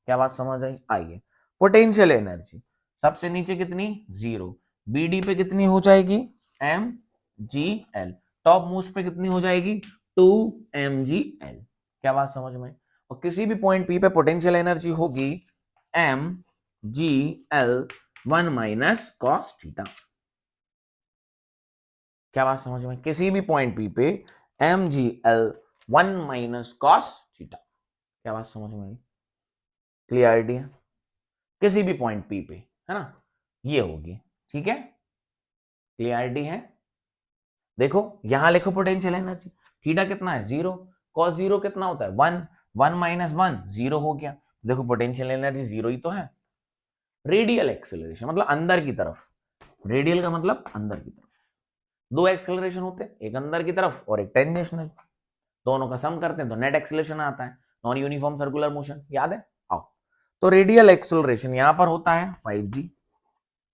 क्या बात समझ आई। आइए पोटेंशियल एनर्जी सबसे नीचे कितनी 0, BD पे कितनी हो जाएगी mgl, टॉप मोस्ट पे कितनी हो जाएगी 2mgl। क्या बात समझ में। और किसी भी पॉइंट P पे पोटेंशियल एनर्जी होगी mgl 1 माइनस कॉस थीटा। क्या बात समझ में, किसी भी पॉइंट P पे mgl 1 माइनस कॉस थीटा। क्या बात समझ में आई, क्लियरिटी है। किसी भी पॉइंट P पे, है ना, ये होगी, ठीक है, क्लियरिटी है। देखो यहां लिखो पोटेंशियल एनर्जी, थीटा कितना है 0, cos 0 कितना होता है 1, 1 माइनस 1 0 हो गया। देखो पोटेंशियल एनर्जी 0 ही तो है। रेडियल एक्सेलरेशन मतलब अंदर की तरफ, रेडियल का मतलब अंदर की तरफ, दो एक्सेलरेशन होते हैं, एक अंदर की तरफ और एक टेंजेंशनल, दोनों का सम करते हैं तो नेट एक्सेलरेशन आता है, नॉन यूनिफॉर्म सर्कुलर मोशन, याद है। आओ तो रेडियल एक्सेलरेशन यहां पर होता है 5g,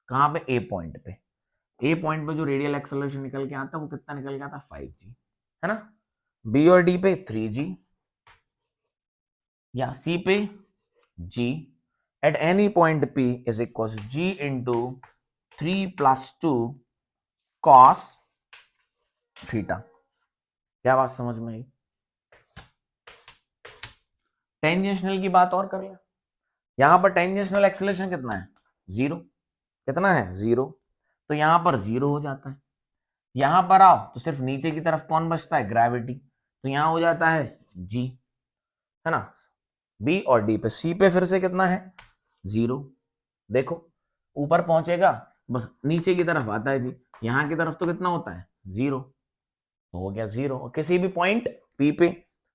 कहां पे ए पॉइंट पे, ए पॉइंट पे जो रेडियल एक्सेलरेशन निकल के आता है वो कितना निकल के आता है 5g, है ना। बी और डी पे 3g या सी पे g, eight any point p is equal g into 3 plus 2 cos theta. क्या बात समझ में आई। टेंजेंशनल की बात और कर ले, यहां पर टेंजेंशनल एक्सेलरेशन कितना है 0, कितना है 0, तो यहां पर 0 हो जाता है। यहां पर आओ तो सिर्फ नीचे की तरफ कौन बचता है ग्रेविटी, तो यहां हो जाता है g, है ना। बी और डी पे, सी पे फिर से कितना है 0, देखो ऊपर पहुंचेगा बस नीचे की तरफ आता है जी, यहां की तरफ तो कितना होता है 0, तो हो गया 0। और किसी भी पॉइंट पी पे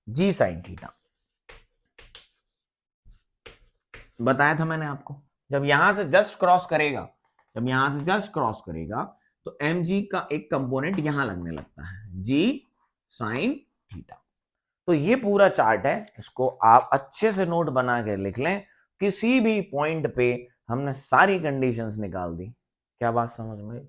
जी साइन थीटा, बताया था मैंने आपको, जब यहां से जस्ट क्रॉस करेगा, जब यहां से जस्ट क्रॉस करेगा तो mg का एक कंपोनेंट यहां लगने लगता है g साइन थीटा। तो ये पूरा चार्ट है, इसको आप अच्छे से नोट बना के लिख लें, किसी भी पॉइंट पे हमने सारी कंडीशंस निकाल दी। क्या बात समझ में,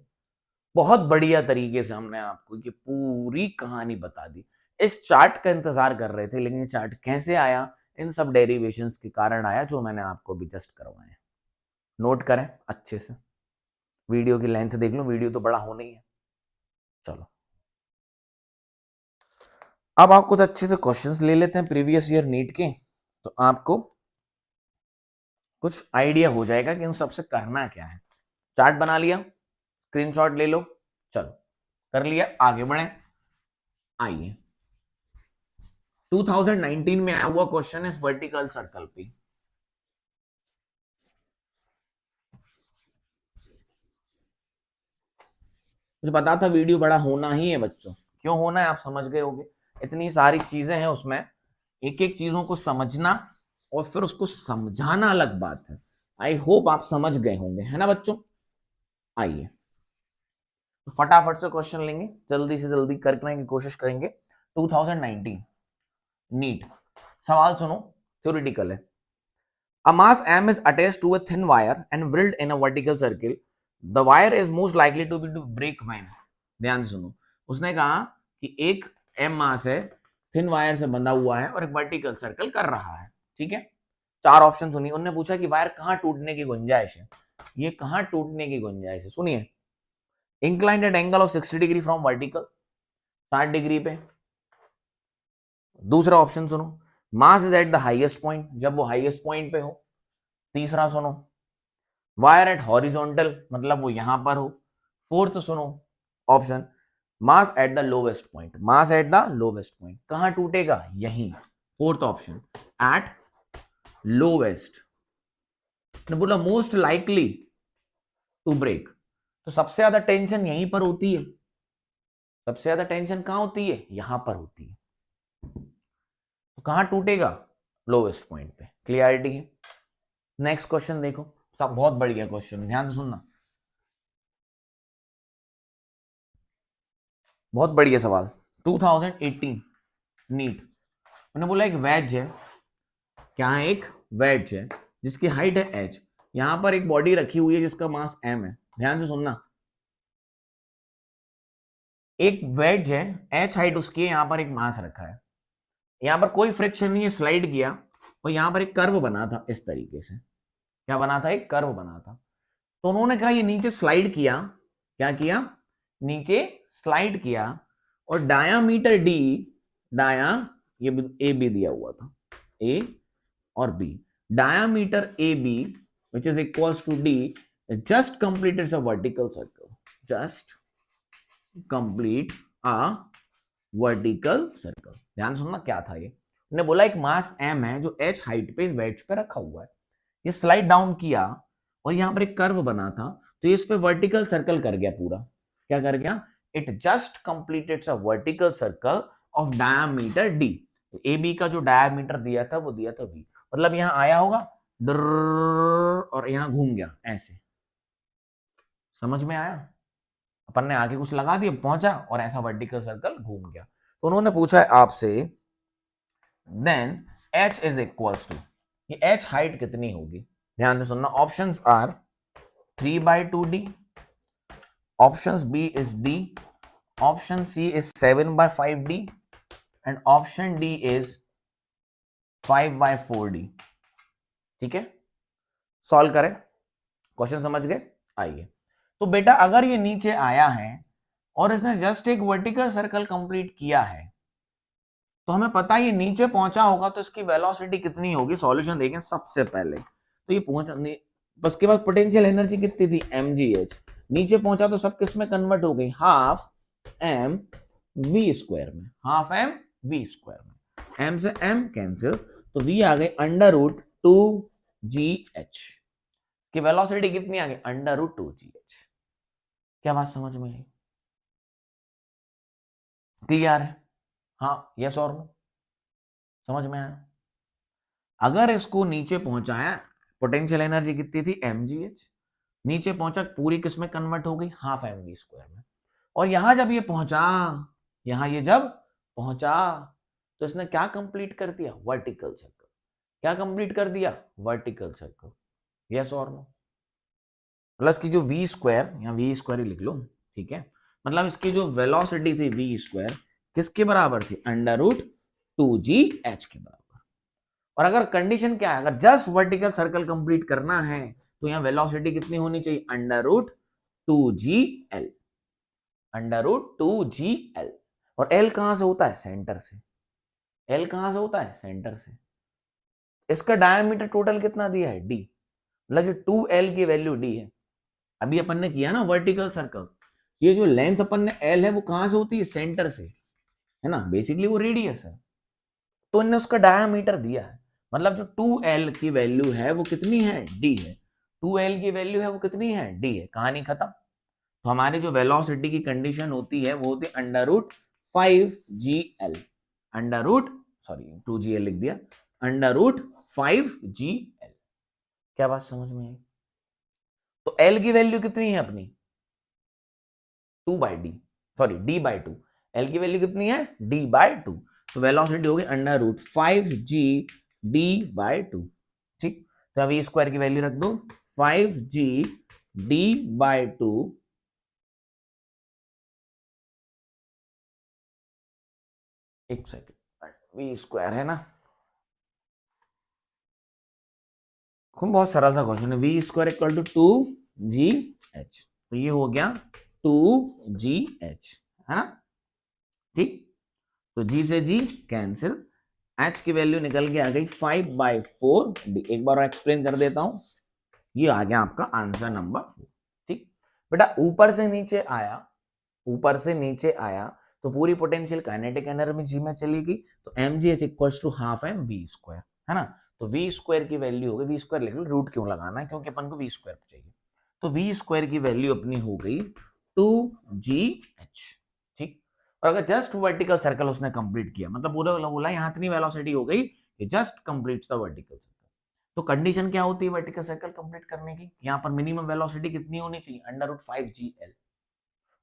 बहुत बढ़िया तरीके से हमने आपको ये पूरी कहानी बता दी। इस चार्ट का इंतजार कर रहे थे, लेकिन ये चार्ट कैसे आया, इन सब डेरिवेशंस के कारण आया जो मैंने आपको भी जस्ट करवाए। नोट करें अच्छे से, वीडियो की लेंथ देख लो, वीडियो तो बड़ा होना ही है। चलो अब आप कुछ अच्छे से क्वेश्चंस ले लेते हैं प्रीवियस ईयर नीट के, तो आपको कुछ आइडिया हो जाएगा कि इन सबसे करना क्या है। चार्ट बना लिया, स्क्रीनशॉट ले लो, चलो कर लिया, आगे बढ़े। आइए 2019 में आया हुआ क्वेश्चन है इस वर्टिकल सर्कल पे, मुझे पता था वीडियो बड़ा होना ही है बच्चों, क्यों होना है आप समझ गए होगे, इतनी सारी चीजें हैं उसमें, एक एक चीजों को समझना और फिर उसको समझाना अलग बात है। आई होप आप समझ गए होंगे, है ना बच्चों। आइए तो फटाफट से क्वेश्चन लेंगे, जल्दी से जल्दी करने की कोशिश करेंगे। 2019 नीट सवाल सुनो, थ्योरेटिकल है। A mass m is attached to a thin wire and drilled in a vertical circle. The wire is most likely to break when. ध्यान से सुनो, उसने कहा कि एक m मास है, थिन वायर से बंधा हुआ है और एक वर्टिकल सर्कल कर रहा है, ठीक है। चार ऑप्शन सुनिए। उन्होंने पूछा कि वायर कहां टूटने की गुंजाइश है, ये कहां टूटने की गुंजाइश है, सुनिए। Inclined at angle of 60 degree from vertical, 60 degree पे। दूसरा ऑप्शन सुनो, mass is at the highest point, जब वो हाईएस्ट पॉइंट पे हो। तीसरा सुनो, वायर एट हॉरिजॉन्टल, मतलब वो यहां पर हो। फोर्थ सुनो option, mass at the lowest point, mass at the lowest point, कहां टूटेगा, यहीं। Fourth option at lowest. ने बोला मोस्ट लाइकली टू ब्रेक, तो सबसे ज्यादा टेंशन यहीं पर होती है। सबसे ज्यादा टेंशन कहां होती है, यहां पर होती है। तो कहां टूटेगा, लोवेस्ट पॉइंट पे। क्लियरिटी है। नेक्स्ट क्वेश्चन देखो, सब बहुत बढ़िया क्वेश्चन, ध्यान से सुनना, बहुत बढ़िया सवाल। 2018 नीट, उन्होंने बोला एक वेज है, क्या है, एक वेज है जिसकी हाइट है h, यहां पर एक बॉडी रखी हुई है जिसका मास m है। ध्यान से सुनना, एक वेज है, h हाइट उसकी है, यहां पर एक मास रखा है, यहां पर कोई फ्रिक्शन नहीं है, स्लाइड किया और यहां पर एक कर्व बना था इस तरीके से। क्या बना था, एक कर्व बना था। तो उन्होंने कहा ये नीचे स्लाइड किया, क्या किया, नीचे स्लाइड किया, और डायामीटर d, डाया, ये ए बी दिया हुआ था, ए और B, diameter A B which is equals to D, just completed a vertical circle, just complete a vertical circle. ध्यान सुनना क्या था ये, उन्होंने बोला एक मास m है जो h हाइट पे वेज पे रखा हुआ है, ये स्लाइड डाउन किया और यहां पर एक कर्व बना था, तो ये इस पे वर्टिकल सर्कल कर गया पूरा। क्या कर गया, it just completed a vertical circle of diameter d। A B का जो डायामीटर दिया था वो दिया था v, मतलब यहां आया होगा और यहां घूम गया ऐसे। समझ में आया, अपन ने आगे कुछ लगा दिया, पहुंचा और ऐसा वर्टिकल सर्कल घूम गया। तो उन्होंने पूछा है आपसे, then h is equals to, ये h हाइट कितनी होगी। ध्यान से सुनना, options are 3/2d, options B is d, option C is 7/5d and option D is 5/4d। ठीक है, सॉल्व करें, क्वेश्चन समझ गए। आइए, तो बेटा अगर ये नीचे आया है और इसने जस्ट एक वर्टिकल सर्कल कंप्लीट किया है, तो हमें पता है ये नीचे पहुंचा होगा तो इसकी वेलोसिटी कितनी होगी। सॉल्यूशन देखें सबसे पहले, तो ये पहुंचा, बस के बाद पोटेंशियल एनर्जी कितनी थी, mgh, नीचे पहुंचा तो सब किस में कन्वर्ट हो गई, हाफ m v स्क्वायर में, हाफ m v स्क्वायर में, m से m कैंसिल, तो v आ गई √2gh की वेलोसिटी कितनी आ गई, √2gh। क्या बात समझ में आई, क्लियर है, हाँ यस और नो, समझ में आया। अगर इसको नीचे पहुंचाया, पोटेंशियल एनर्जी कितनी थी, mgh, नीचे पहुंचा पूरी किस में कन्वर्ट हो गई, हाफ mv स्क्वायर में। और यहां जब ये पहुंचा, यहां ये जब पहुंचा तो इसने क्या कंप्लीट कर दिया, वर्टिकल सर्कल। क्या कंप्लीट कर दिया, वर्टिकल सर्कल। यस और नो, प्लस की जो v स्क्वायर, यहाँ v स्क्वायर ही लिख लो, ठीक है, मतलब इसकी जो वेलोसिटी थी v स्क्वायर किसके बराबर थी, √2gh के बराबर। और अगर कंडीशन क्या है, अगर जस्ट वर्टिकल सर्कल कंप्लीट करना है तो यहाँ वेलोसिटी कितनी होनी चाहिए, √2gl, √2gl। और l कहां से होता है, सेंटर से। l कहां से होता है, सेंटर से। इसका डायमीटर टोटल कितना दिया है, d, मतलब जो 2l की वैल्यू d है। अभी अपन ने किया ना वर्टिकल सर्कल, ये जो लेंथ अपन ने l है वो कहां से होती है, सेंटर से, है ना, बेसिकली वो रेडियस है। तो इन्होंने उसका डायमीटर दिया है, मतलब जो 2l की वैल्यू है वो कितनी है, d है। 2l की वैल्यू है वो कितनी है, d है। कहानी खत्म। तो हमारी जो वेलोसिटी की कंडीशन होती है वो होती है √5gl, under root, sorry 2gl लिख दिया, √5 5GL। क्या बात समझ में आई? तो L की वैल्यू कितनी है अपनी 2/d, सॉरी d/2। L की वैल्यू कितनी है d/2, तो वेलोसिटी होगी √5g d/2। ठीक, तो अब स्क्वायर की वैल्यू रख दो 5g d/2। एक सेकेंड, v स्क्वायर है ना, बहुत सरल सा क्वेश्चन है। v square equal to 2gh, तो ये हो गया 2gh, है ना। ठीक, तो g से g कैंसिल, h की वैल्यू निकल के आ गई 5/4d। एक बार एक्सप्लेन कर देता हूं, ये आ गया आपका आंसर नंबर 4। ठीक बेटा, ऊपर से नीचे आया, ऊपर से नीचे आया तो पूरी पोटेंशियल काइनेटिक एनर्जी जी में चली गई, तो mgh equals to half M V square, है ना। तो v स्क्वायर की वैल्यू हो गई, वी स्क्वायर लिख लो, रूट क्यों लगाना है, क्योंकि अपन को v स्क्वायर चाहिए। तो v स्क्वायर की वैल्यू अपनी हो गई 2gh। ठीक, और अगर जस्ट वर्टिकल सर्कल उसने कंप्लीट किया, मतलब पूरा बोला यहाँ इतनी वेलोसिटी हो गई कि just completes the vertical circle. तो कंडीशन क्या होती है वर्टिकल सर्कल कंप्लीट करने की, यहाँ पर मिनिमम वेलोसिटी कितनी होनी चाहिए √5gl।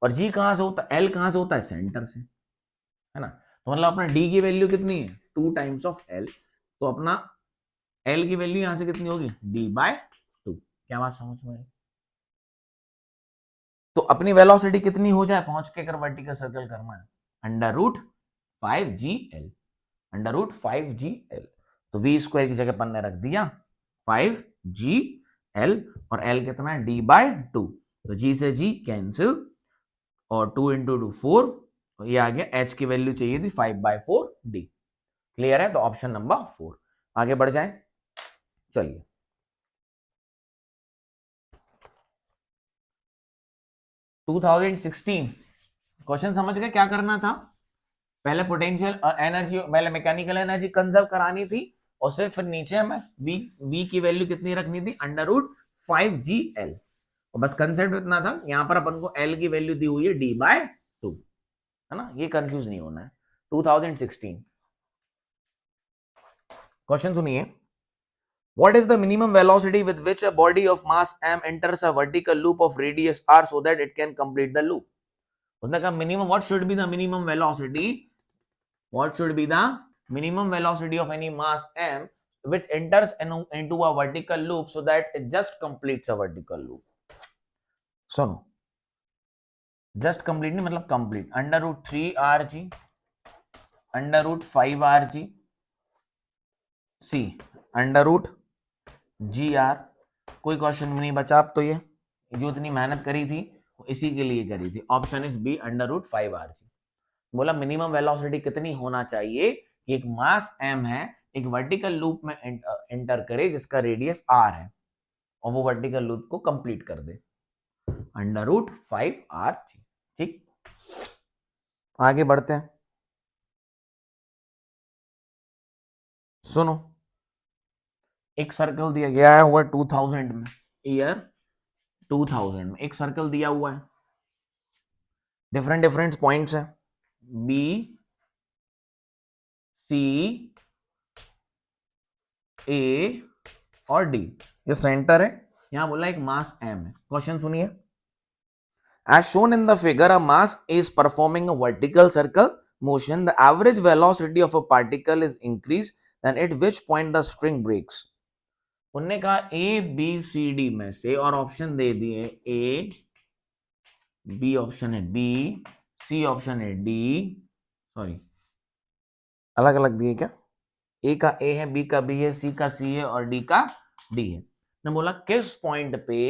और g कहां से होता है, l कहां से होता है, सेंटर से, है ना। तो मतलब अपना d की वैल्यू कितनी है 2 टाइम्स ऑफ l, तो अपना l की वैल्यू यहां से कितनी होगी d/2। क्या बात समझ में आई? तो अपनी वेलोसिटी कितनी हो जाए पहुंच के अगर वर्टिकल सर्कल करना है, √5gl, √5gl। तो v स्क्वायर की जगह अपन ने रख दिया 5gl, और l कितना है d/2, तो g से g कैंसिल, और 2 इंटू 2 4, ये आ गया। h की वैल्यू चाहिए थी 5/4d। क्लियर है, तो ऑप्शन नंबर 4। आगे बढ़ जाए, चलिए 2016 क्वेश्चन समझ गए क्या करना था। पहले पोटेंशियल एनर्जी, पहले मैकेनिकल एनर्जी कंजर्व करानी थी, और सिर्फ नीचे हमें v की वैल्यू कितनी रखनी थी √5gl। और बस कंसेप्ट इतना था, यहां पर अपन को l की वैल्यू दी हुई है d/2, है ना, ये कंफ्यूज नहीं होना है। 2016 क्वेश्चन सुनिए, what is the minimum velocity with which a body of mass m enters a vertical loop of radius r so that it can complete the loop। उसने कहा minimum, what should be the minimum velocity, what should be the minimum velocity of any mass m which enters into a vertical loop so that it just completes a vertical loop। सुनो, just complete नहीं मतलब complete, √3rg, √5rg, c √gr। कोई question नहीं बचा अब तो, ये जो इतनी मेहनत करी थी वो इसी के लिए करी थी। Option is B √5rg। बोला मिनिमम वेलोसिटी कितनी होना चाहिए कि एक मास m है, एक वर्टिकल लूप में एंटर करे जिसका रेडियस r है, और वो वर्टिकल लूप को कंप्लीट कर दे, √5rg। ठीक, आगे बढ़ते हैं, सुनो, एक सर्कल दिया गया है हुआ 2000 में, ईयर 2000 में एक सर्कल दिया हुआ है, डिफरेंट डिफरेंट पॉइंट्स है, बी सी ए और डी, ये सेंटर है। यहां बोला एक मास m है। क्वेश्चन सुनिए, as shown in the figure a mass is performing a vertical circle motion, the average velocity of a particle is increased, then at which point the string breaks। उन्होंने कहा A B C D में से, और option दे दिए ए, B option है B, सी option है D, sorry अलग अलग दिए क्या, ए का ए है, बी का बी है, सी का सी है, और डी का डी है। ने बोला किस पॉइंट पे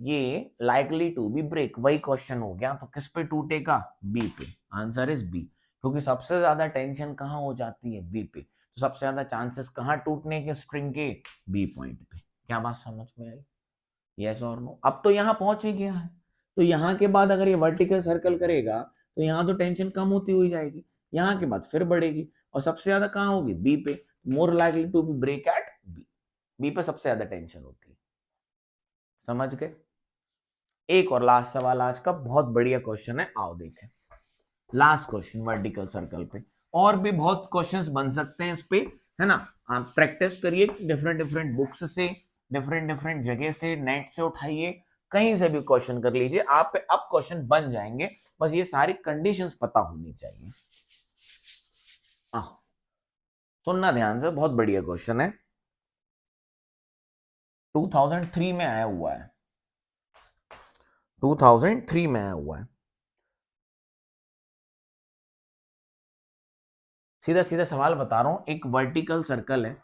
ये लाइकली टू बी ब्रेक, वही क्वेश्चन हो गया, तो किस पे टूटेगा, बी पे। आंसर इज बी, क्योंकि सबसे ज्यादा टेंशन कहां हो जाती है, बी पे, तो सबसे ज्यादा चांसेस कहां टूटने के स्ट्रिंग के, बी पॉइंट पे। क्या बात समझ में आई, यस और नो। अब तो यहां पहुंच ही गया है, तो यहां के बाद अगर ये वर्टिकल सर्कल करेगा तो यहां तो टेंशन कम होती हुई जाएगी, यहां के बाद फिर बढ़ेगी, और सबसे ज्यादा कहां होगी, बी पे, more likely to be break at B, B पे सबसे ज्यादा टेंशन होती है। समझ गए। एक और लास्ट सवाल आज का, बहुत बढ़िया क्वेश्चन है, आओ देखें लास्ट क्वेश्चन वर्टिकल सर्कल पे। और भी बहुत क्वेश्चंस बन सकते हैं इस पे, है ना। आप प्रैक्टिस करिए डिफरेंट डिफरेंट बुक्स से, डिफरेंट डिफरेंट जगह से, नेट से उठाइए, कहीं से भी क्वेश्चन कर लीजिए, आप पे अब क्वेश्चन बन जाएंगे। बस ये सारी कंडीशंस पता होनी चाहिए। सुनना ध्यान से, बहुत बढ़िया क्वेश्चन है, 2003 में आया हुआ है, 2003 में आया हुआ है। सीधा सीधा सवाल बता रहा हूं, एक वर्टिकल सर्कल है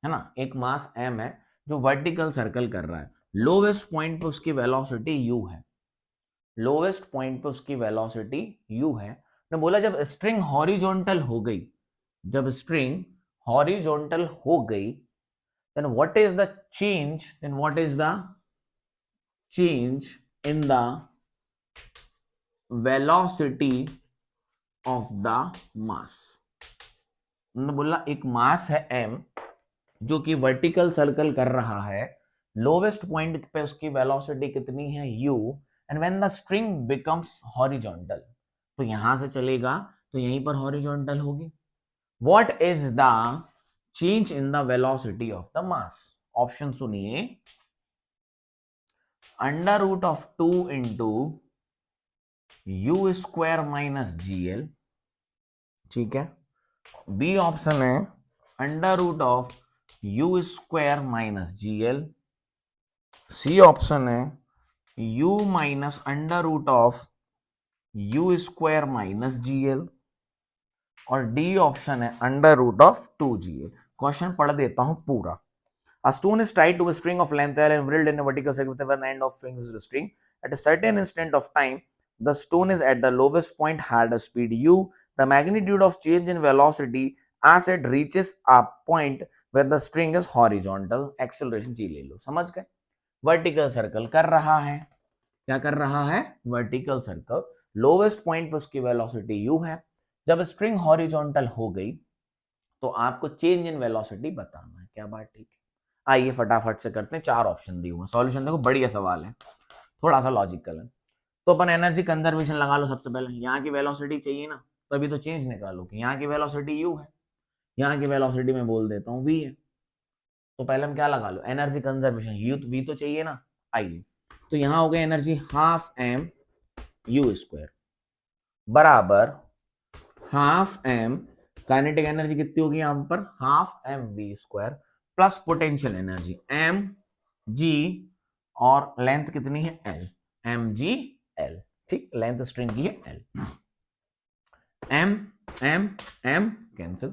ना, एक मास m है जो वर्टिकल सर्कल कर रहा है, लोवेस्ट पॉइंट पे उसकी वेलोसिटी u है, लोवेस्ट पॉइंट पे उसकी वेलोसिटी u है। ने बोला जब स्ट्रिंग हॉरिजॉन्टल हो गई, जब स्ट्रिंग हॉरिजॉन्टल हो गई, then what is the change, then what is the change in the velocity of the mass। उन्होंने बोला एक मास है m जो कि वर्टिकल सर्कल कर रहा है, लोवेस्ट पॉइंट पे उसकी वेलोसिटी कितनी है u, and when the string becomes horizontal, तो यहां से चलेगा तो यहीं पर हॉरिजॉन्टल होगी। What is the change in the velocity of the mass? Option सुनिए, under root of 2 into U square minus G L, ठीक है। बी ऑप्शन है under root of U square minus G L. C option है u minus under root of U square minus G L, और D option है under root of 2gl। Question पढ़ देता हूं पूरा। A stone is tied to a string of length L and drilled in a vertical circle with one end of the string. At a certain instant of time, the stone is at the lowest point, had a speed u. The magnitude of change in velocity as it reaches a point where the string is horizontal. Acceleration g ले लो, समझ गए। Vertical circle कर रहा है, क्या कर रहा है, वर्टिकल सर्कल, लोवेस्ट पॉइंट पे उसकी वेलोसिटी u है। जब स्ट्रिंग हॉरिजॉन्टल हो गई तो आपको चेंज इन वेलोसिटी बताना है। क्या बात ठीक है? आइए फटाफट से करते हैं, 4 ऑप्शन दिए हुए, सॉल्यूशन देखो, बढ़िया सवाल है, थोड़ा सा लॉजिकल है। तो अपन एनर्जी कंजर्वेशन लगा लो सबसे पहले, यहाँ की वेलोसिटी चाहिए ना, तभी तो चेंज निकालो कि यहाँ की वेलोसिटी u है, यहाँ की वेलोसिटी मैं बोल देता हूँ v है। तो पहले हम क्या लगा लो, एनर्जी कंजर्वेशन, u v तो चाहिए ना। आइए, तो यहाँ हो गई energy half m u square बराबर हाफ m, काइनेटिक एनर्जी कितनी होगी यहाँ पर, half m v square plus potential energy m g, और लेंथ कितनी है l, m g l, ठीक, लेंथ स्ट्रिंग की है l। m m m cancel,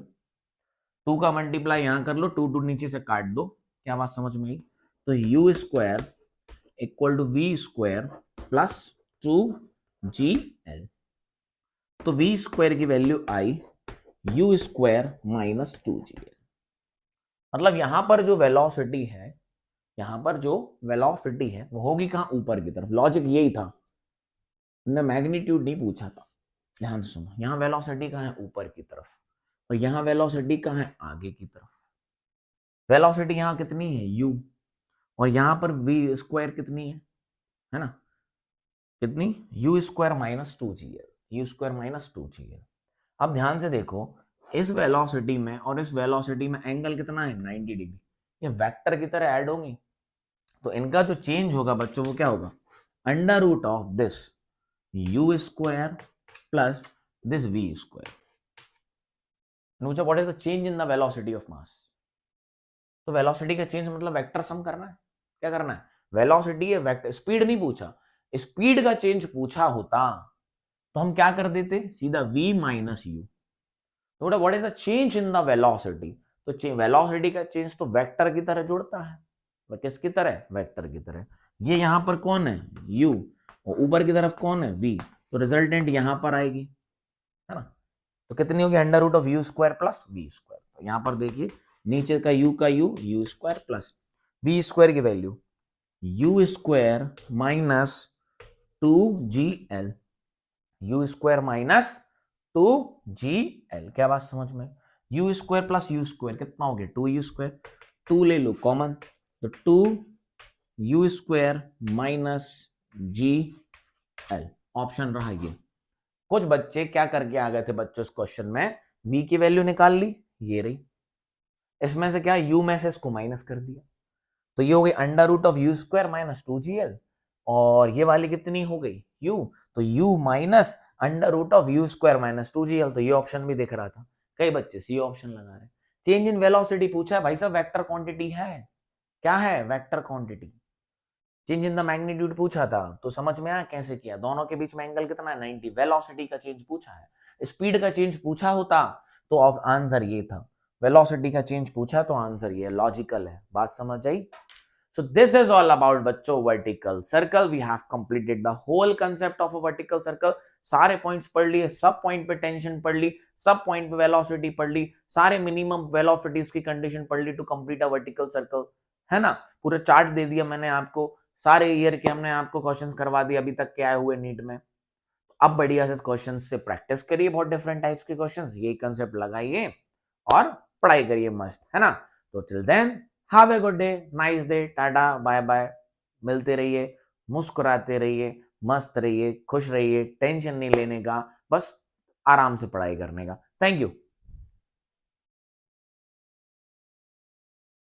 2 का मल्टीप्लाई यहां कर लो, 2 2 नीचे से काट दो, क्या बात समझ में आई। तो u square equal to v square plus 2gl, तो v स्क्वायर की वैल्यू आई u स्क्वायर माइनस 2gl। मतलब यहां पर जो वेलोसिटी है, यहां पर जो वेलोसिटी है वो होगी कहां, ऊपर की तरफ। लॉजिक यही था, हमने मैग्नीट्यूड नहीं पूछा था, ध्यान से सुनो। यहाँ वेलोसिटी कहाँ है, ऊपर की तरफ, और यहाँ वेलोसिटी कहाँ है, आगे की तरफ। वेलोसिटी यहाँ कितनी है u, और यहाँ पर v स्क्वायर कितनी है ना, कितनी, u square minus 2gl, u square minus 2gl। अब ध्यान से देखो, इस वेलोसिटी में और इस वेलोसिटी में एंगल कितना है, 90 डिग्री, ये वेक्टर की तरह ऐड होंगी। तो इनका जो चेंज होगा बच्चों वो क्या होगा, under root of this u square plus this v square. What is the change in the velocity of mass? तो वेलोसिटी का चेंज मतलब वेक्टर सम करना है, क्या करना है, वेलोसिटी है वेक्टर, स्पीड नहीं पूछा, स्पीड का चेंज पूछा होता तो हम क्या कर देते, सीधा v माइनस u। तो what is the change in the velocity, तो वेलोसिटी का चेंज तो वेक्टर की तरह जुड़ता है, किसकी तरह, वेक्टर की तरह। ये यहां पर कौन है, u, और ऊपर की तरफ कौन है, v, तो रिजल्टेंट यहां पर आएगी, है ना। तो कितनी होगी, under root of U square plus V square. तो यहां पर देखिए, नीचे का U square plus V square की value U square minus 2gl, U square minus 2gl। क्या बात समझ में, U square plus U square कितना हो गया, 2u स्क्वायर, 2 ले लो कॉमन, तो 2u square minus gl, option रहा ये। कुछ बच्चे क्या करके आ गए थे बच्चों, इस क्वेश्चन में v की वैल्यू निकाल ली, ये रही, इसमें से क्या u में से इसको माइनस कर दिया, तो ये हो गई under root of U square minus 2gl, और ये वाली कितनी हो गई u, तो u minus under root of U square minus 2gl, तो ये ऑप्शन भी दिख रहा था, कई बच्चे सी ऑप्शन लगा रहे। चेंज इन वेलोसिटी पूछा है भाई साहब, वेक्टर क्वांटिटी है, क्या है vector quantity. Change in the magnitude पूछा था, तो समझ में आया कैसे किया, दोनों के बीच में एंगल कितना है 90, वेलोसिटी का चेंज पूछा है, स्पीड का चेंज पूछा होता तो आंसर ये था, वेलोसिटी का चेंज पूछा तो आंसर ये लॉजिकल है, बात समझ आई। So this is all about बच्चों vertical circle. We have completed the whole concept of a vertical circle. सारे पॉइंट्स पढ़ लिए, सब पॉइंट पे टेंशन पढ़ ली, सब पॉइंट पे वेलोसिटी पढ़ ली, सारे मिनिमम वेलोसिटीज की कंडीशन पढ़ ली to complete a vertical circle, है ना। पूरा चार्ट दे दिया मैंने आपको, सारे ईयर के हमने आपको क्वेश्चंस करवा दिए अभी तक के आए हुए नीट में। अब बढ़िया से क्वेश्चन से प्रैक्टिस करिए, बहुत डिफरेंट टाइप्स के क्वेश्चंस, ये कंसेप्ट लगाइए और पढ़ाई करिए मस्त, है ना। तो till then have a good day, nice day, tata bye bye, मिलते रहिए, मुस्कुराते रहिए, मस्त रहिए, खुश रहिए, टेंशन नहीं लेने का, बस आराम से पढ़ाई करने का। Thank you.